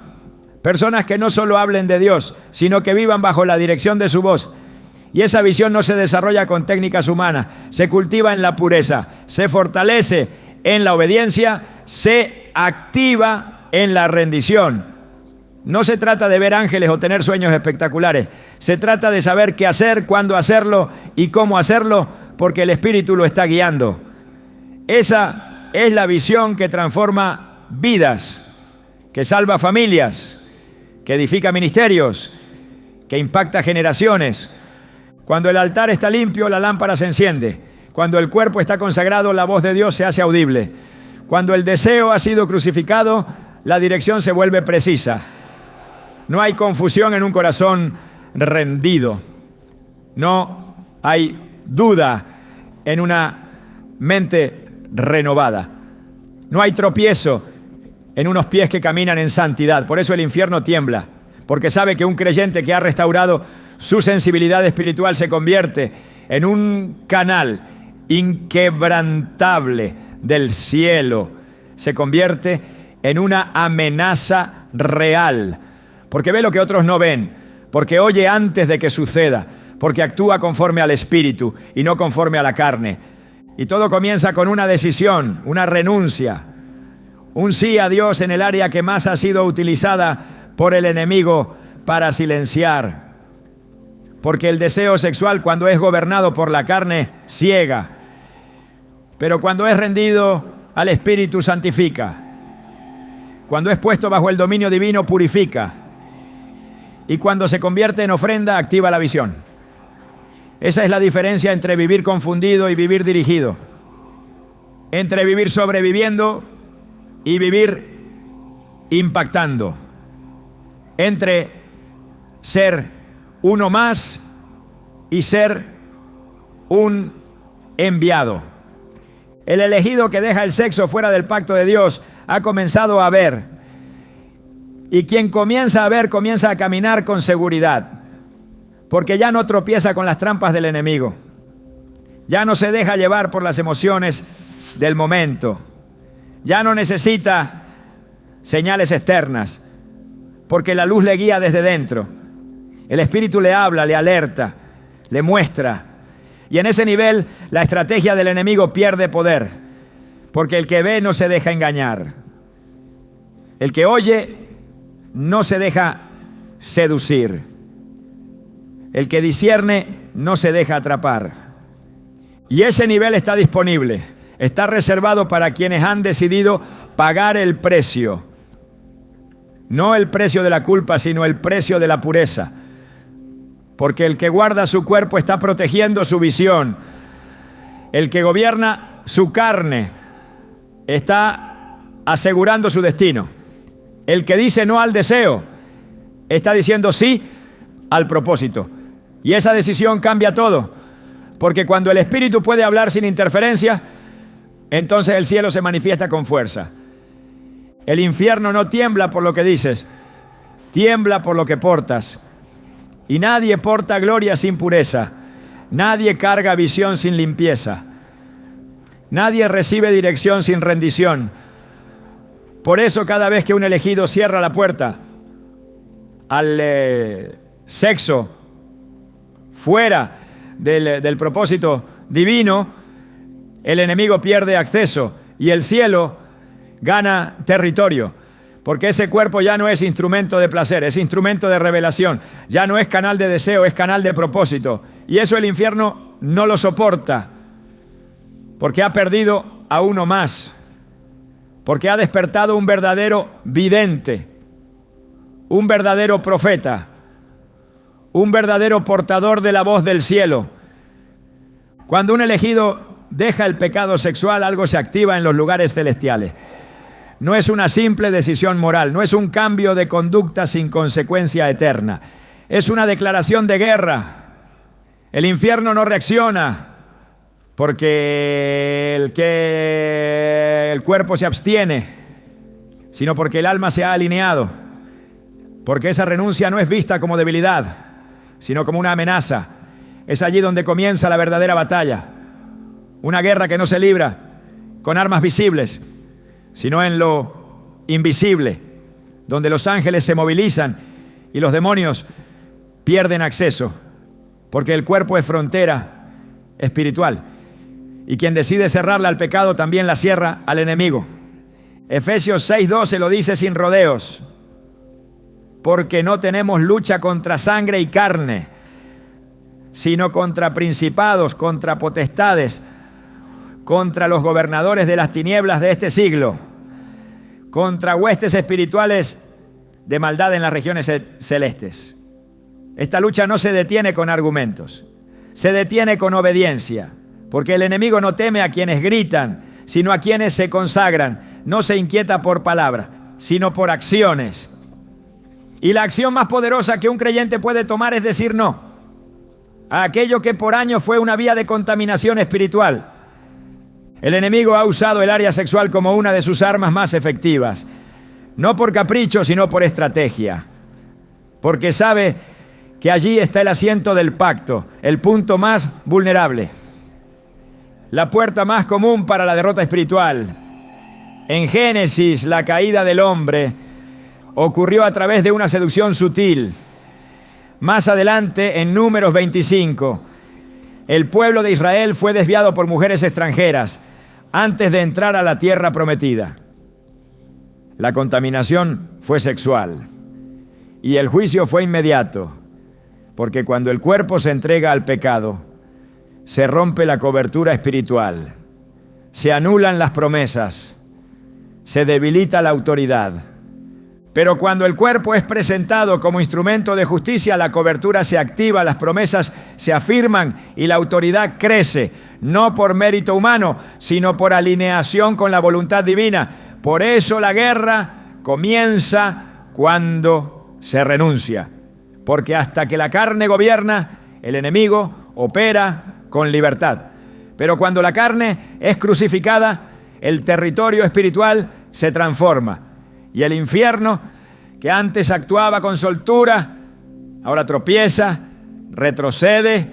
personas que no solo hablen de Dios, sino que vivan bajo la dirección de su voz. Y esa visión no se desarrolla con técnicas humanas, se cultiva en la pureza, se fortalece en la obediencia, se activa en la rendición. No se trata de ver ángeles o tener sueños espectaculares, se trata de saber qué hacer, cuándo hacerlo y cómo hacerlo, porque el Espíritu lo está guiando. Esa es la visión que transforma vidas, que salva familias, que edifica ministerios, que impacta generaciones. Cuando el altar está limpio, la lámpara se enciende. Cuando el cuerpo está consagrado, la voz de Dios se hace audible. Cuando el deseo ha sido crucificado, la dirección se vuelve precisa. No hay confusión en un corazón rendido. No hay duda en una mente renovada. No hay tropiezo en unos pies que caminan en santidad. Por eso el infierno tiembla, porque sabe que un creyente que ha restaurado su sensibilidad espiritual se convierte en un canal inquebrantable del cielo. Se convierte en una amenaza real, porque ve lo que otros no ven, porque oye antes de que suceda, porque actúa conforme al Espíritu y no conforme a la carne. Y todo comienza con una decisión, una renuncia, un sí a Dios en el área que más ha sido utilizada por el enemigo para silenciar. Porque el deseo sexual, cuando es gobernado por la carne, ciega. Pero cuando es rendido al Espíritu, santifica. Cuando es puesto bajo el dominio divino, purifica. Y cuando se convierte en ofrenda, activa la visión. Esa es la diferencia entre vivir confundido y vivir dirigido. Entre vivir sobreviviendo y vivir impactando. Entre ser uno más y ser un enviado. El elegido que deja el sexo fuera del pacto de Dios ha comenzado a ver. Y quien comienza a ver, comienza a caminar con seguridad. Porque ya no tropieza con las trampas del enemigo. Ya no se deja llevar por las emociones del momento. Ya no necesita señales externas, porque la luz le guía desde dentro. El Espíritu le habla, le alerta, le muestra. Y en ese nivel la estrategia del enemigo pierde poder, porque el que ve no se deja engañar. El que oye no se deja seducir. El que discierne no se deja atrapar. Y ese nivel está disponible, está reservado para quienes han decidido pagar el precio. No el precio de la culpa, sino el precio de la pureza. Porque el que guarda su cuerpo está protegiendo su visión. El que gobierna su carne está asegurando su destino. El que dice no al deseo está diciendo sí al propósito. Y esa decisión cambia todo. Porque cuando el Espíritu puede hablar sin interferencia, entonces el cielo se manifiesta con fuerza. El infierno no tiembla por lo que dices, tiembla por lo que portas. Y nadie porta gloria sin pureza. Nadie carga visión sin limpieza. Nadie recibe dirección sin rendición. Por eso cada vez que un elegido cierra la puerta al sexo fuera del propósito divino, el enemigo pierde acceso y el cielo gana territorio. Porque ese cuerpo ya no es instrumento de placer, es instrumento de revelación. Ya no es canal de deseo, es canal de propósito. Y eso el infierno no lo soporta, porque ha perdido a uno más. porque ha despertado un verdadero vidente, un verdadero profeta, un verdadero portador de la voz del cielo. Cuando un elegido deja el pecado sexual, algo se activa en los lugares celestiales. No es una simple decisión moral, no es un cambio de conducta sin consecuencia eterna. Es una declaración de guerra. El infierno no reacciona porque el cuerpo se abstiene, sino porque el alma se ha alineado, porque esa renuncia no es vista como debilidad, sino como una amenaza. Es allí donde comienza la verdadera batalla, una guerra que no se libra con armas visibles, sino en lo invisible, donde los ángeles se movilizan y los demonios pierden acceso, porque el cuerpo es frontera espiritual. Y quien decide cerrarla al pecado también la cierra al enemigo. Efesios 6:12 lo dice sin rodeos. Porque no tenemos lucha contra sangre y carne, sino contra principados, contra potestades, contra los gobernadores de las tinieblas de este siglo, contra huestes espirituales de maldad en las regiones celestes. Esta lucha no se detiene con argumentos, se detiene con obediencia. Porque el enemigo no teme a quienes gritan, sino a quienes se consagran. No se inquieta por palabras, sino por acciones. Y la acción más poderosa que un creyente puede tomar es decir no a aquello que por años fue una vía de contaminación espiritual. El enemigo ha usado el área sexual como una de sus armas más efectivas. No por capricho, sino por estrategia. Porque sabe que allí está el asiento del pacto, el punto más vulnerable. La puerta más común para la derrota espiritual. En Génesis, la caída del hombre ocurrió a través de una seducción sutil. Más adelante, en Números 25, el pueblo de Israel fue desviado por mujeres extranjeras antes de entrar a la tierra prometida. La contaminación fue sexual y el juicio fue inmediato, porque cuando el cuerpo se entrega al pecado, se rompe la cobertura espiritual, se anulan las promesas, se debilita la autoridad. Pero cuando el cuerpo es presentado como instrumento de justicia, la cobertura se activa, las promesas se afirman y la autoridad crece, no por mérito humano, sino por alineación con la voluntad divina. Por eso la guerra comienza cuando se renuncia, porque hasta que la carne gobierna, el enemigo opera con libertad. Pero cuando la carne es crucificada, el territorio espiritual se transforma. Y el infierno, que antes actuaba con soltura, ahora tropieza, retrocede,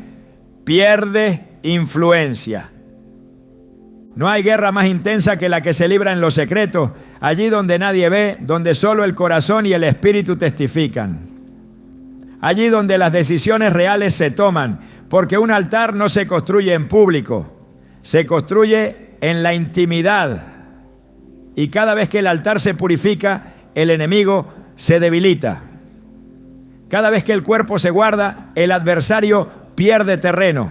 pierde influencia. No hay guerra más intensa que la que se libra en lo secreto, allí donde nadie ve, donde solo el corazón y el espíritu testifican. Allí donde las decisiones reales se toman, porque un altar no se construye en público, se construye en la intimidad. Y cada vez que el altar se purifica, el enemigo se debilita. Cada vez que el cuerpo se guarda, el adversario pierde terreno.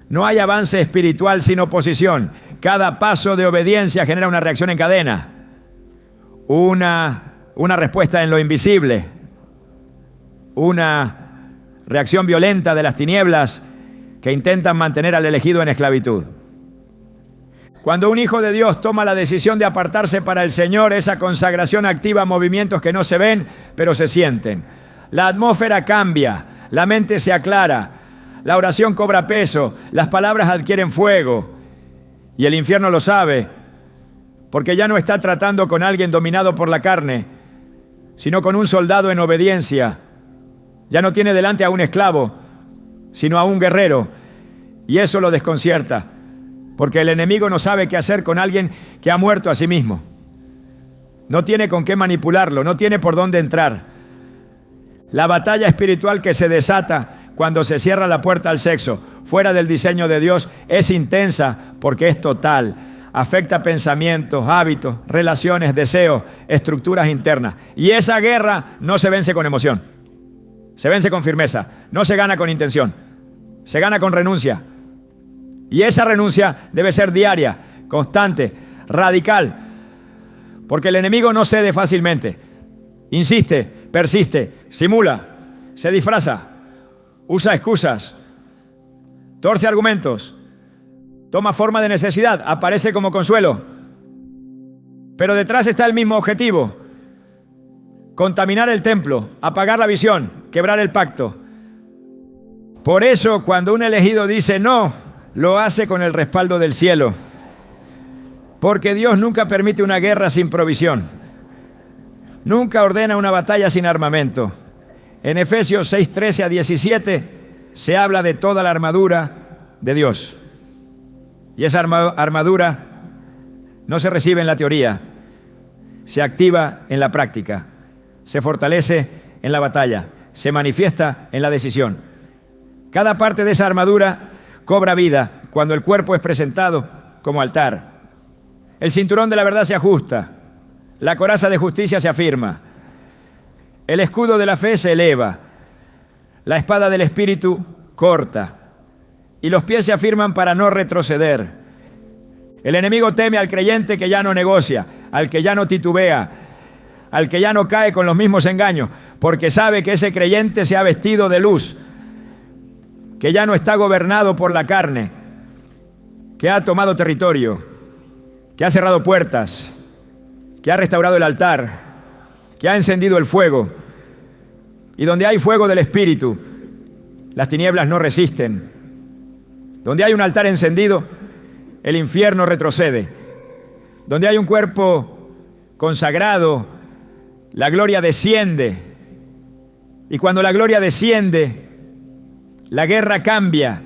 No hay avance espiritual sin oposición. Cada paso de obediencia genera una reacción en cadena. Una respuesta en lo invisible. Una reacción violenta de las tinieblas que intentan mantener al elegido en esclavitud. Cuando un hijo de Dios toma la decisión de apartarse para el Señor, esa consagración activa movimientos que no se ven, pero se sienten. La atmósfera cambia, la mente se aclara, la oración cobra peso, las palabras adquieren fuego. Y el infierno lo sabe, porque ya no está tratando con alguien dominado por la carne, sino con un soldado en obediencia. Ya no tiene delante a un esclavo, sino a un guerrero. Y eso lo desconcierta, porque el enemigo no sabe qué hacer con alguien que ha muerto a sí mismo. No tiene con qué manipularlo, no tiene por dónde entrar. La batalla espiritual que se desata cuando se cierra la puerta al sexo, fuera del diseño de Dios, es intensa porque es total. Afecta pensamientos, hábitos, relaciones, deseos, estructuras internas. Y esa guerra no se vence con emoción. Se vence con firmeza, no se gana con intención, se gana con renuncia. Y esa renuncia debe ser diaria, constante, radical. Porque el enemigo no cede fácilmente. Insiste, persiste, simula, se disfraza, usa excusas, torce argumentos, toma forma de necesidad, aparece como consuelo. Pero detrás está el mismo objetivo: contaminar el templo, apagar la visión, quebrar el pacto. Por eso, cuando un elegido dice no, lo hace con el respaldo del cielo. Porque Dios nunca permite una guerra sin provisión. Nunca ordena una batalla sin armamento. En Efesios 6:13-17 se habla de toda la armadura de Dios. Y esa armadura no se recibe en la teoría, se activa en la práctica, se fortalece en la batalla, se manifiesta en la decisión. Cada parte de esa armadura cobra vida cuando el cuerpo es presentado como altar. El cinturón de la verdad se ajusta, la coraza de justicia se afirma, el escudo de la fe se eleva, la espada del Espíritu corta y los pies se afirman para no retroceder. El enemigo teme al creyente que ya no negocia, al que ya no titubea, al que ya no cae con los mismos engaños, porque sabe que ese creyente se ha vestido de luz, que ya no está gobernado por la carne, que ha tomado territorio, que ha cerrado puertas, que ha restaurado el altar, que ha encendido el fuego. Y donde hay fuego del Espíritu, las tinieblas no resisten. Donde hay un altar encendido, el infierno retrocede. Donde hay un cuerpo consagrado, la gloria desciende. Y cuando la gloria desciende, la guerra cambia.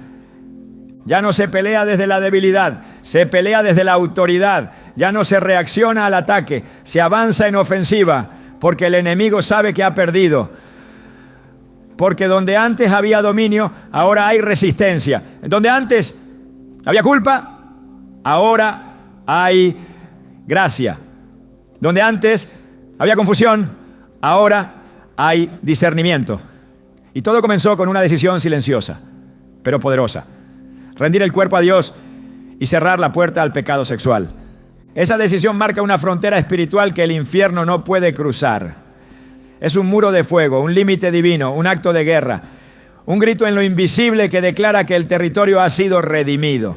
Ya no se pelea desde la debilidad, se pelea desde la autoridad. Ya no se reacciona al ataque, se avanza en ofensiva, porque el enemigo sabe que ha perdido. Porque donde antes había dominio, ahora hay resistencia. Donde antes había culpa, ahora hay gracia. Donde antes había confusión, ahora hay discernimiento. Y todo comenzó con una decisión silenciosa, pero poderosa: rendir el cuerpo a Dios y cerrar la puerta al pecado sexual. Esa decisión marca una frontera espiritual que el infierno no puede cruzar. Es un muro de fuego, un límite divino, un acto de guerra, un grito en lo invisible que declara que el territorio ha sido redimido.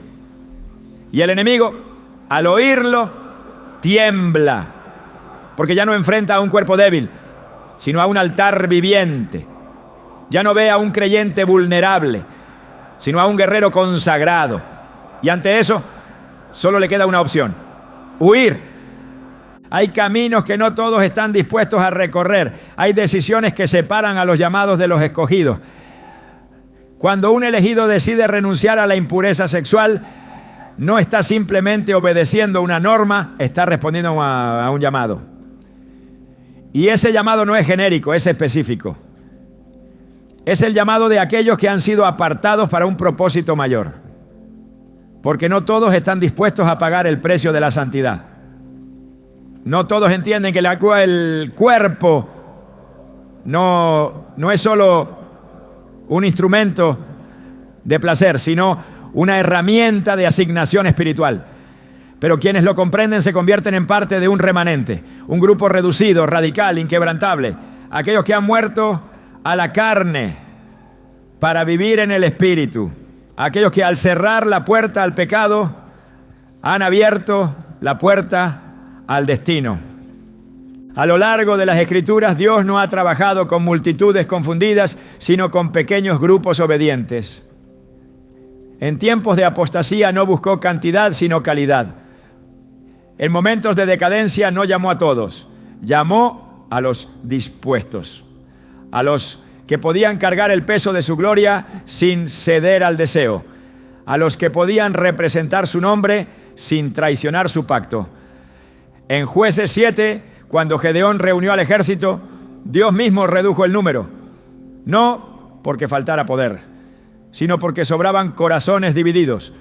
Y el enemigo, al oírlo, tiembla, porque ya no enfrenta a un cuerpo débil, sino a un altar viviente. Ya no ve a un creyente vulnerable, sino a un guerrero consagrado. Y ante eso, solo le queda una opción: huir. Hay caminos que no todos están dispuestos a recorrer. Hay decisiones que separan a los llamados de los escogidos. Cuando un elegido decide renunciar a la impureza sexual, no está simplemente obedeciendo una norma, está respondiendo a un llamado. Y ese llamado no es genérico, es específico. Es el llamado de aquellos que han sido apartados para un propósito mayor. Porque no todos están dispuestos a pagar el precio de la santidad. No todos entienden que el cuerpo no es solo un instrumento de placer, sino una herramienta de asignación espiritual. Pero quienes lo comprenden se convierten en parte de un remanente, un grupo reducido, radical, inquebrantable. Aquellos que han muerto a la carne para vivir en el Espíritu. Aquellos que al cerrar la puerta al pecado han abierto la puerta al destino. A lo largo de las Escrituras, Dios no ha trabajado con multitudes confundidas, sino con pequeños grupos obedientes. En tiempos de apostasía no buscó cantidad, sino calidad. En momentos de decadencia no llamó a todos, llamó a los dispuestos, a los que podían cargar el peso de su gloria sin ceder al deseo, a los que podían representar su nombre sin traicionar su pacto. En Jueces 7, cuando Gedeón reunió al ejército, Dios mismo redujo el número, no porque faltara poder, sino porque sobraban corazones divididos,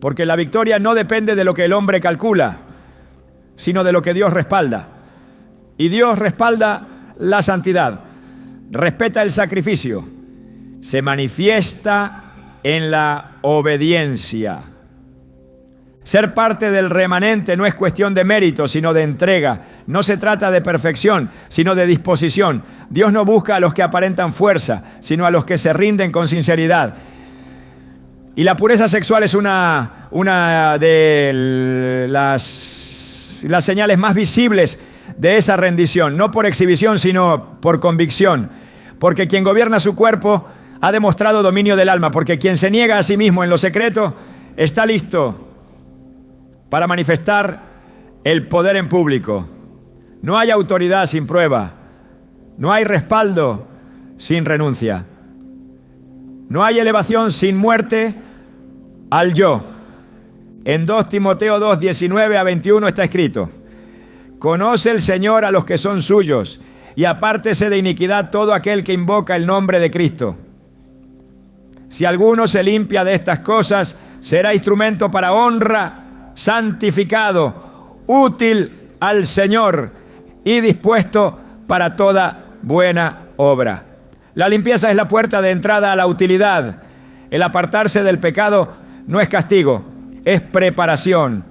porque la victoria no depende de lo que el hombre calcula, sino de lo que Dios respalda. Y Dios respalda la santidad, respeta el sacrificio, se manifiesta en la obediencia. Ser parte del remanente no es cuestión de mérito, sino de entrega. No se trata de perfección, sino de disposición. Dios no busca a los que aparentan fuerza, sino a los que se rinden con sinceridad. Y la pureza sexual es una de las señales más visibles de esa rendición, no por exhibición, sino por convicción. Porque quien gobierna su cuerpo ha demostrado dominio del alma, porque quien se niega a sí mismo en lo secreto está listo para manifestar el poder en público. No hay autoridad sin prueba, no hay respaldo sin renuncia, no hay elevación sin muerte al yo. En 2 Timoteo 2, 19 a 21 está escrito: conoce el Señor a los que son suyos, y apártese de iniquidad todo aquel que invoca el nombre de Cristo. Si alguno se limpia de estas cosas, será instrumento para honra, santificado, útil al Señor y dispuesto para toda buena obra. La limpieza es la puerta de entrada a la utilidad. El apartarse del pecado no es castigo, es preparación.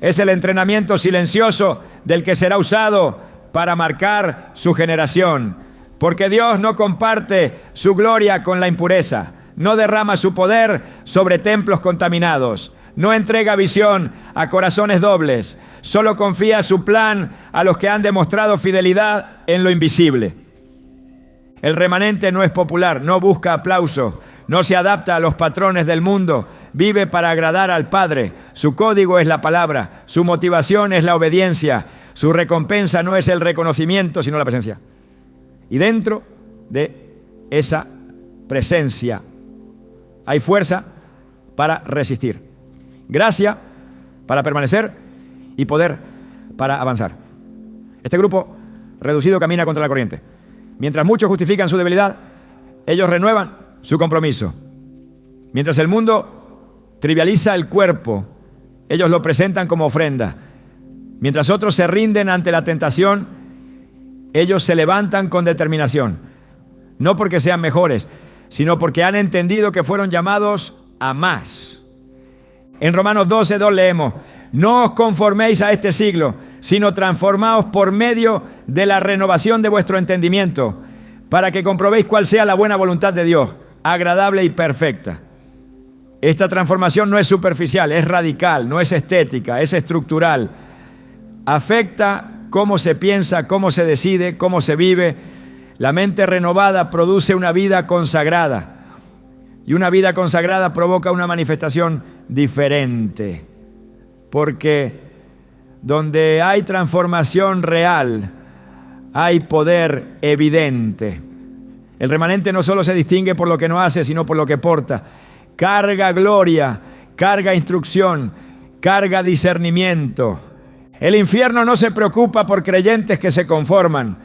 Es el entrenamiento silencioso del que será usado para marcar su generación. Porque Dios no comparte su gloria con la impureza, no derrama su poder sobre templos contaminados, no entrega visión a corazones dobles, solo confía su plan a los que han demostrado fidelidad en lo invisible. El remanente no es popular, no busca aplauso, no se adapta a los patrones del mundo, vive para agradar al Padre. Su código es la palabra, su motivación es la obediencia, su recompensa no es el reconocimiento, sino la presencia. Y dentro de esa presencia hay fuerza para resistir, gracia para permanecer y poder para avanzar. Este grupo reducido camina contra la corriente. Mientras muchos justifican su debilidad, ellos renuevan su compromiso. Mientras el mundo trivializa el cuerpo, ellos lo presentan como ofrenda. Mientras otros se rinden ante la tentación, ellos se levantan con determinación. No porque sean mejores, sino porque han entendido que fueron llamados a más. En Romanos 12:2 leemos: no os conforméis a este siglo, sino transformaos por medio de la renovación de vuestro entendimiento, para que comprobéis cuál sea la buena voluntad de Dios, agradable y perfecta. Esta transformación no es superficial, es radical, no es estética, es estructural. Afecta cómo se piensa, cómo se decide, cómo se vive. La mente renovada produce una vida consagrada. Y una vida consagrada provoca una manifestación diferente. Porque donde hay transformación real, hay poder evidente. El remanente no solo se distingue por lo que no hace, sino por lo que porta. Carga gloria, carga instrucción, carga discernimiento. El infierno no se preocupa por creyentes que se conforman,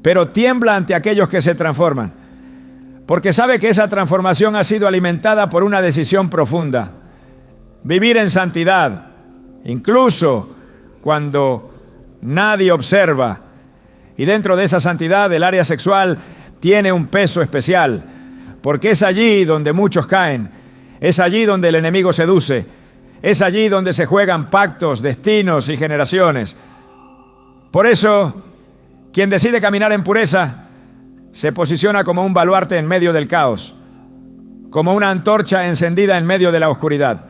pero tiembla ante aquellos que se transforman, porque sabe que esa transformación ha sido alimentada por una decisión profunda: vivir en santidad, incluso cuando nadie observa. Y dentro de esa santidad, el área sexual tiene un peso especial, porque es allí donde muchos caen, es allí donde el enemigo seduce, es allí donde se juegan pactos, destinos y generaciones. Por eso, quien decide caminar en pureza se posiciona como un baluarte en medio del caos, como una antorcha encendida en medio de la oscuridad.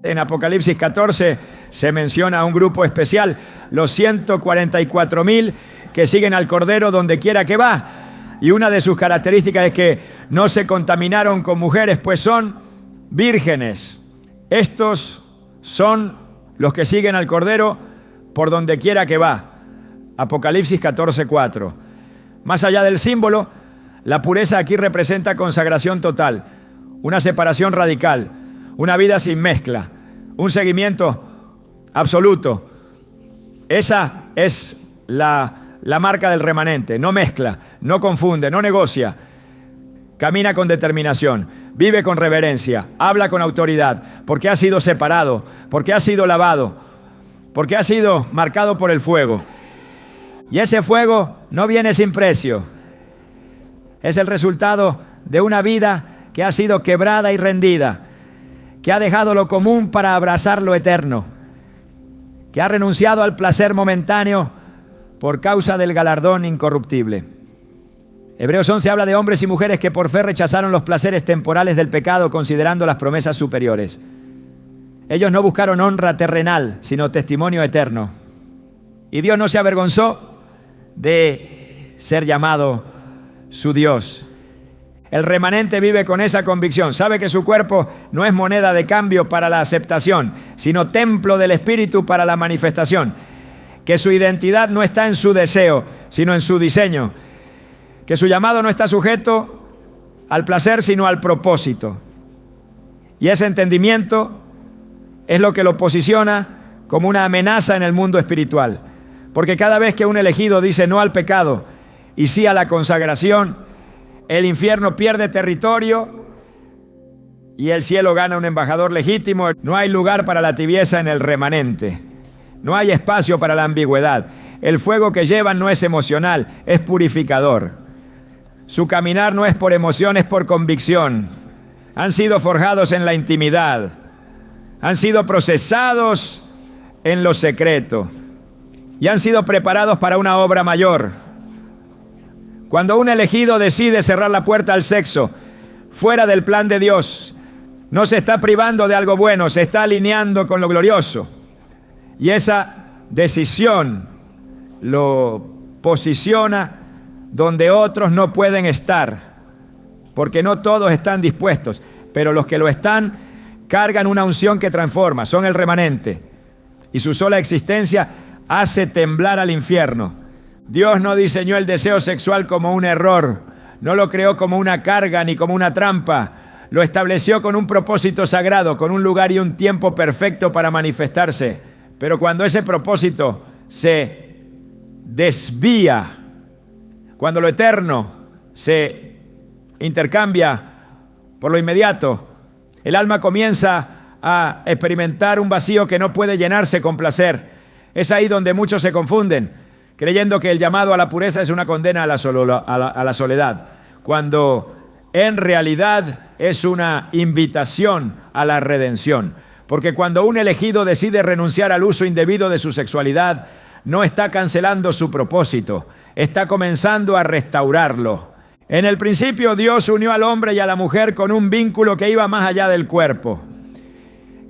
En Apocalipsis 14 se menciona a un grupo especial, los 144,000 que siguen al Cordero donde quiera que va. Y una de sus características es que no se contaminaron con mujeres, pues son vírgenes. Estos son los que siguen al Cordero por donde quiera que va. Apocalipsis 14:4. Más allá del símbolo, la pureza aquí representa consagración total, una separación radical, una vida sin mezcla, un seguimiento absoluto. Esa es la marca del remanente. No mezcla, no confunde, no negocia. Camina con determinación, vive con reverencia, habla con autoridad, porque ha sido separado, porque ha sido lavado, porque ha sido marcado por el fuego. Y ese fuego no viene sin precio. Es el resultado de una vida que ha sido quebrada y rendida, que ha dejado lo común para abrazar lo eterno, que ha renunciado al placer momentáneo por causa del galardón incorruptible. Hebreos 11 habla de hombres y mujeres que por fe rechazaron los placeres temporales del pecado, considerando las promesas superiores. Ellos no buscaron honra terrenal, sino testimonio eterno. Y Dios no se avergonzó de ser llamado su Dios. El remanente vive con esa convicción. Sabe que su cuerpo no es moneda de cambio para la aceptación, sino templo del Espíritu para la manifestación. Que su identidad no está en su deseo, sino en su diseño. Que su llamado no está sujeto al placer, sino al propósito. Y ese entendimiento es lo que lo posiciona como una amenaza en el mundo espiritual. Porque cada vez que un elegido dice no al pecado y sí a la consagración, el infierno pierde territorio y el cielo gana un embajador legítimo. No hay lugar para la tibieza en el remanente. No hay espacio para la ambigüedad. El fuego que llevan no es emocional, es purificador. Su caminar no es por emoción, es por convicción. Han sido forjados en la intimidad. Han sido procesados en lo secreto. Y han sido preparados para una obra mayor. Cuando un elegido decide cerrar la puerta al sexo, fuera del plan de Dios, no se está privando de algo bueno, se está alineando con lo glorioso. Y esa decisión lo posiciona donde otros no pueden estar, porque no todos están dispuestos, pero los que lo están cargan una unción que transforma, son el remanente, y su sola existencia hace temblar al infierno. Dios no diseñó el deseo sexual como un error, no lo creó como una carga ni como una trampa, lo estableció con un propósito sagrado, con un lugar y un tiempo perfecto para manifestarse. Pero cuando ese propósito se desvía, cuando lo eterno se intercambia por lo inmediato, el alma comienza a experimentar un vacío que no puede llenarse con placer. Es ahí donde muchos se confunden, creyendo que el llamado a la pureza es una condena a la soledad, cuando en realidad es una invitación a la redención. Porque cuando un elegido decide renunciar al uso indebido de su sexualidad, no está cancelando su propósito, está comenzando a restaurarlo. En el principio Dios unió al hombre y a la mujer con un vínculo que iba más allá del cuerpo.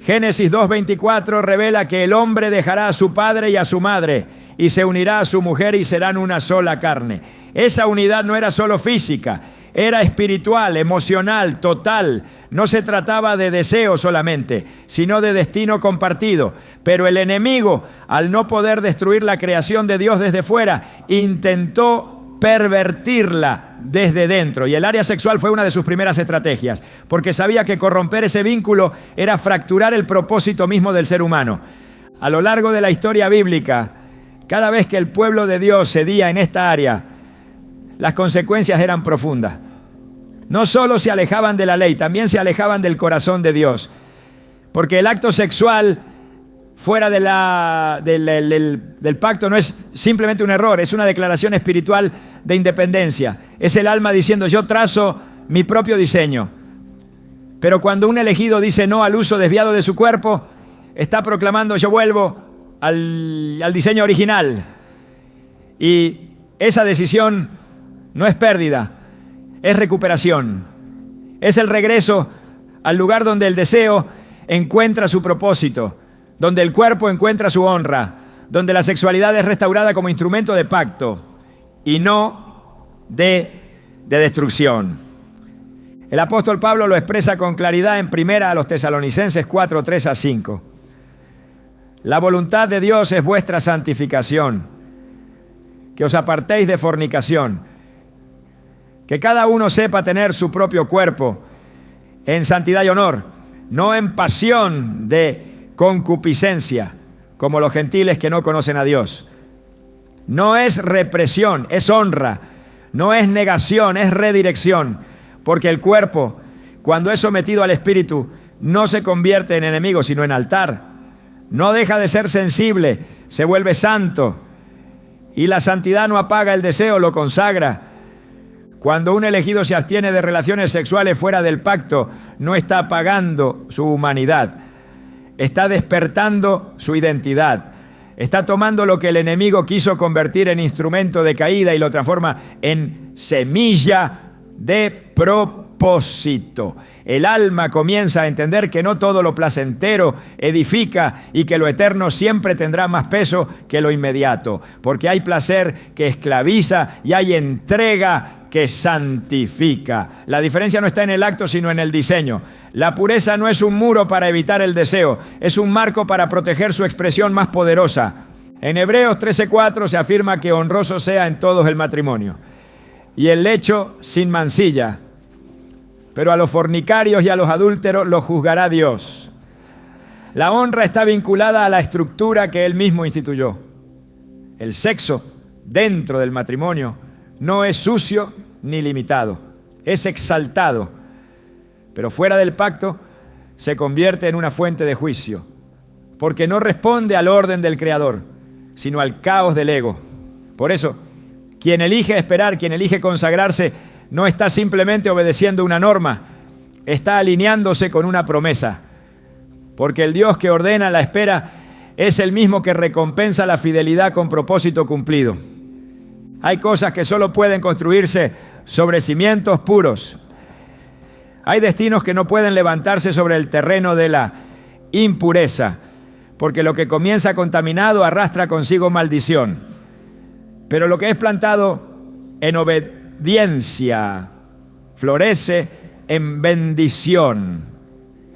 Génesis 2:24 revela que el hombre dejará a su padre y a su madre y se unirá a su mujer y serán una sola carne. Esa unidad no era solo física, era espiritual, emocional, total. No se trataba de deseo solamente, sino de destino compartido. Pero el enemigo, al no poder destruir la creación de Dios desde fuera, intentó pervertirla desde dentro. Y el área sexual fue una de sus primeras estrategias, porque sabía que corromper ese vínculo era fracturar el propósito mismo del ser humano. A lo largo de la historia bíblica, cada vez que el pueblo de Dios cedía en esta área, las consecuencias eran profundas. No solo se alejaban de la ley, también se alejaban del corazón de Dios. Porque el acto sexual fuera del pacto no es simplemente un error, es una declaración espiritual de independencia. Es el alma diciendo, yo trazo mi propio diseño. Pero cuando un elegido dice no al uso desviado de su cuerpo, está proclamando, yo vuelvo al diseño original. Y esa decisión no es pérdida, es recuperación. Es el regreso al lugar donde el deseo encuentra su propósito, donde el cuerpo encuentra su honra, donde la sexualidad es restaurada como instrumento de pacto y no de destrucción. El apóstol Pablo lo expresa con claridad en primera a los Tesalonicenses 4, 3-5. La voluntad de Dios es vuestra santificación, que os apartéis de fornicación, que cada uno sepa tener su propio cuerpo en santidad y honor, no en pasión de concupiscencia, como los gentiles que no conocen a Dios. No es represión, es honra. No es negación, es redirección. Porque el cuerpo, cuando es sometido al espíritu, no se convierte en enemigo, sino en altar. No deja de ser sensible, se vuelve santo. Y la santidad no apaga el deseo, lo consagra. Cuando un elegido se abstiene de relaciones sexuales fuera del pacto, no está apagando su humanidad, está despertando su identidad, está tomando lo que el enemigo quiso convertir en instrumento de caída y lo transforma en semilla de propósito. El alma comienza a entender que no todo lo placentero edifica y que lo eterno siempre tendrá más peso que lo inmediato, porque hay placer que esclaviza y hay entrega que santifica. La diferencia no está en el acto, sino en el diseño. La pureza no es un muro para evitar el deseo, es un marco para proteger su expresión más poderosa. En Hebreos 13:4 se afirma que honroso sea en todos el matrimonio y el lecho sin mancilla, pero a los fornicarios y a los adúlteros los juzgará Dios. La honra está vinculada a la estructura que Él mismo instituyó. El sexo dentro del matrimonio no es sucio ni limitado, es exaltado, pero fuera del pacto se convierte en una fuente de juicio, porque no responde al orden del Creador, sino al caos del ego. Por eso, quien elige esperar, quien elige consagrarse, no está simplemente obedeciendo una norma, está alineándose con una promesa, porque el Dios que ordena la espera es el mismo que recompensa la fidelidad con propósito cumplido. Hay cosas que solo pueden construirse sobre cimientos puros. Hay destinos que no pueden levantarse sobre el terreno de la impureza, porque lo que comienza contaminado arrastra consigo maldición. Pero lo que es plantado en obediencia florece en bendición.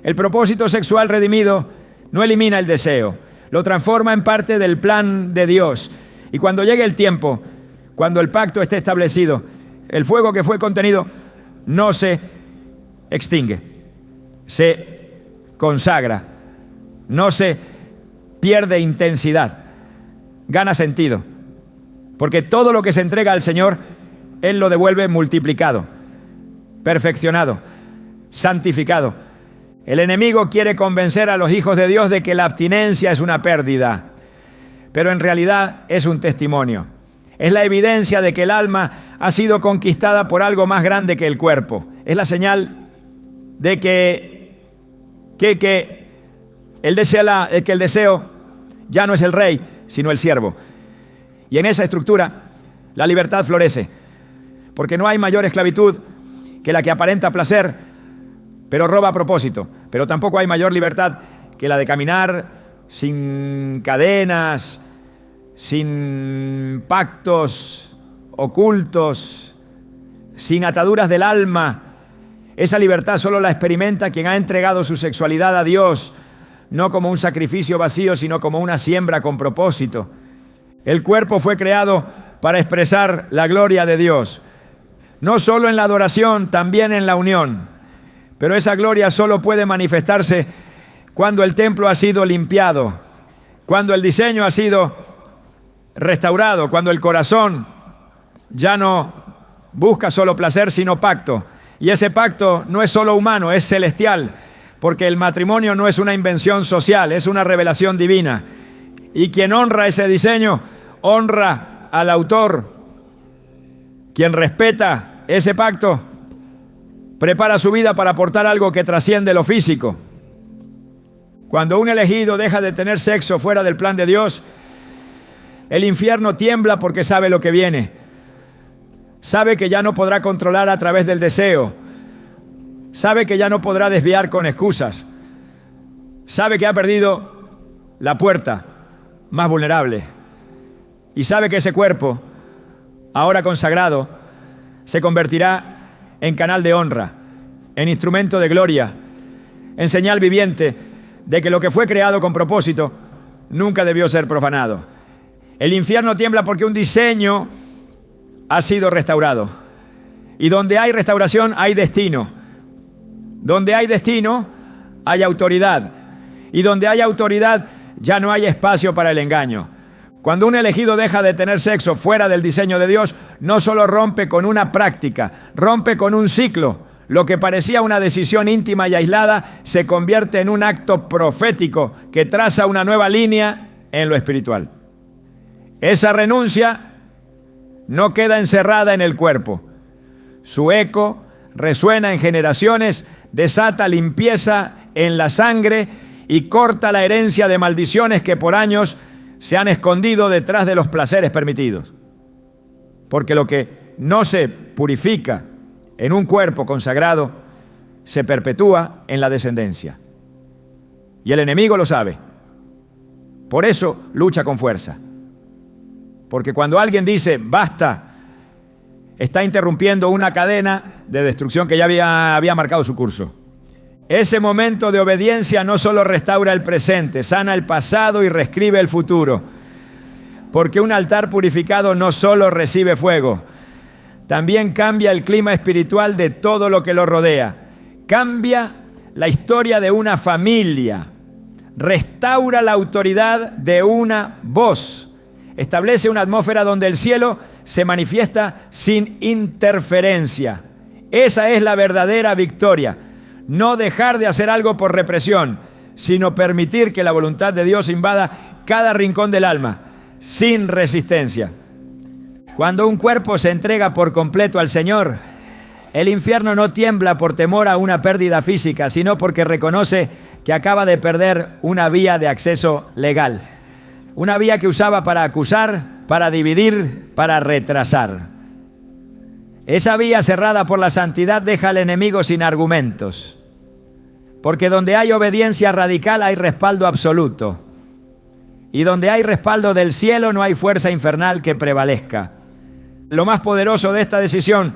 El propósito sexual redimido no elimina el deseo, lo transforma en parte del plan de Dios. Y cuando llegue el tiempo, cuando el pacto esté establecido, el fuego que fue contenido no se extingue, se consagra, no se pierde intensidad, gana sentido, porque todo lo que se entrega al Señor, Él lo devuelve multiplicado, perfeccionado, santificado. El enemigo quiere convencer a los hijos de Dios de que la abstinencia es una pérdida, pero en realidad es un testimonio. Es la evidencia de que el alma ha sido conquistada por algo más grande que el cuerpo. Es la señal de que el deseo ya no es el rey, sino el siervo. Y en esa estructura, la libertad florece, porque no hay mayor esclavitud que la que aparenta placer, pero roba a propósito. Pero tampoco hay mayor libertad que la de caminar sin cadenas, sin pactos ocultos, sin ataduras del alma. Esa libertad solo la experimenta quien ha entregado su sexualidad a Dios, no como un sacrificio vacío, sino como una siembra con propósito. El cuerpo fue creado para expresar la gloria de Dios, no solo en la adoración, también en la unión. Pero esa gloria solo puede manifestarse cuando el templo ha sido limpiado, cuando el diseño ha sido restaurado, cuando el corazón ya no busca solo placer, sino pacto. Y ese pacto no es solo humano, es celestial, porque el matrimonio no es una invención social, es una revelación divina. Y quien honra ese diseño, honra al autor. Quien respeta ese pacto, prepara su vida para aportar algo que trasciende lo físico. Cuando un elegido deja de tener sexo fuera del plan de Dios, el infierno tiembla porque sabe lo que viene. Sabe que ya no podrá controlar a través del deseo. Sabe que ya no podrá desviar con excusas. Sabe que ha perdido la puerta más vulnerable. Y sabe que ese cuerpo, ahora consagrado, se convertirá en canal de honra, en instrumento de gloria, en señal viviente de que lo que fue creado con propósito nunca debió ser profanado. El infierno tiembla porque un diseño ha sido restaurado. Y donde hay restauración hay destino. Donde hay destino hay autoridad. Y donde hay autoridad ya no hay espacio para el engaño. Cuando un elegido deja de tener sexo fuera del diseño de Dios, no solo rompe con una práctica, rompe con un ciclo. Lo que parecía una decisión íntima y aislada se convierte en un acto profético que traza una nueva línea en lo espiritual. Esa renuncia no queda encerrada en el cuerpo. Su eco resuena en generaciones, desata limpieza en la sangre y corta la herencia de maldiciones que por años se han escondido detrás de los placeres permitidos. Porque lo que no se purifica en un cuerpo consagrado se perpetúa en la descendencia. Y el enemigo lo sabe. Por eso lucha con fuerza. Porque cuando alguien dice basta, está interrumpiendo una cadena de destrucción que ya había marcado su curso. Ese momento de obediencia no solo restaura el presente, sana el pasado y reescribe el futuro. Porque un altar purificado no solo recibe fuego, también cambia el clima espiritual de todo lo que lo rodea. Cambia la historia de una familia. Restaura la autoridad de una voz. Establece una atmósfera donde el cielo se manifiesta sin interferencia. Esa es la verdadera victoria. No dejar de hacer algo por represión, sino permitir que la voluntad de Dios invada cada rincón del alma, sin resistencia. Cuando un cuerpo se entrega por completo al Señor, el infierno no tiembla por temor a una pérdida física, sino porque reconoce que acaba de perder una vía de acceso legal. Una vía que usaba para acusar, para dividir, para retrasar. Esa vía cerrada por la santidad deja al enemigo sin argumentos. Porque donde hay obediencia radical hay respaldo absoluto. Y donde hay respaldo del cielo no hay fuerza infernal que prevalezca. Lo más poderoso de esta decisión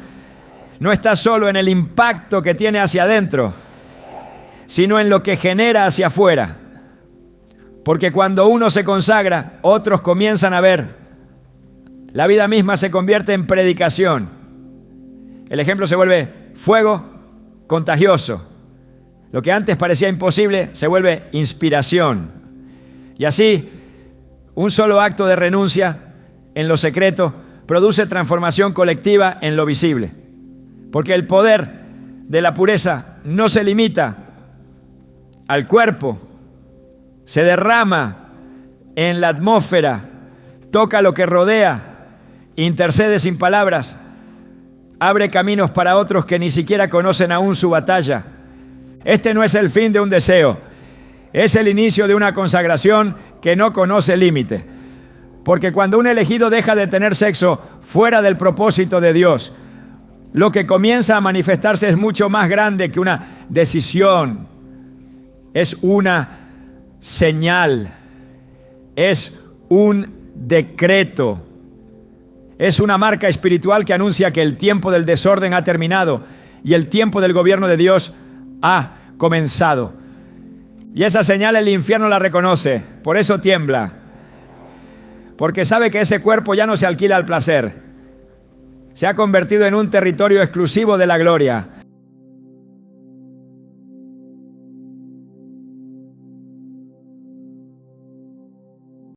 no está solo en el impacto que tiene hacia adentro, sino en lo que genera hacia afuera. Porque cuando uno se consagra, otros comienzan a ver. La vida misma se convierte en predicación. El ejemplo se vuelve fuego contagioso. Lo que antes parecía imposible se vuelve inspiración. Y así, un solo acto de renuncia en lo secreto produce transformación colectiva en lo visible. Porque el poder de la pureza no se limita al cuerpo, se derrama en la atmósfera, toca lo que rodea, intercede sin palabras, abre caminos para otros que ni siquiera conocen aún su batalla. Este no es el fin de un deseo, es el inicio de una consagración que no conoce límite. Porque cuando un elegido deja de tener sexo fuera del propósito de Dios, lo que comienza a manifestarse es mucho más grande que una decisión. Es una señal, es un decreto, es una marca espiritual que anuncia que el tiempo del desorden ha terminado y el tiempo del gobierno de Dios ha comenzado. Y esa señal el infierno la reconoce, por eso tiembla, porque sabe que ese cuerpo ya no se alquila al placer, se ha convertido en un territorio exclusivo de la gloria.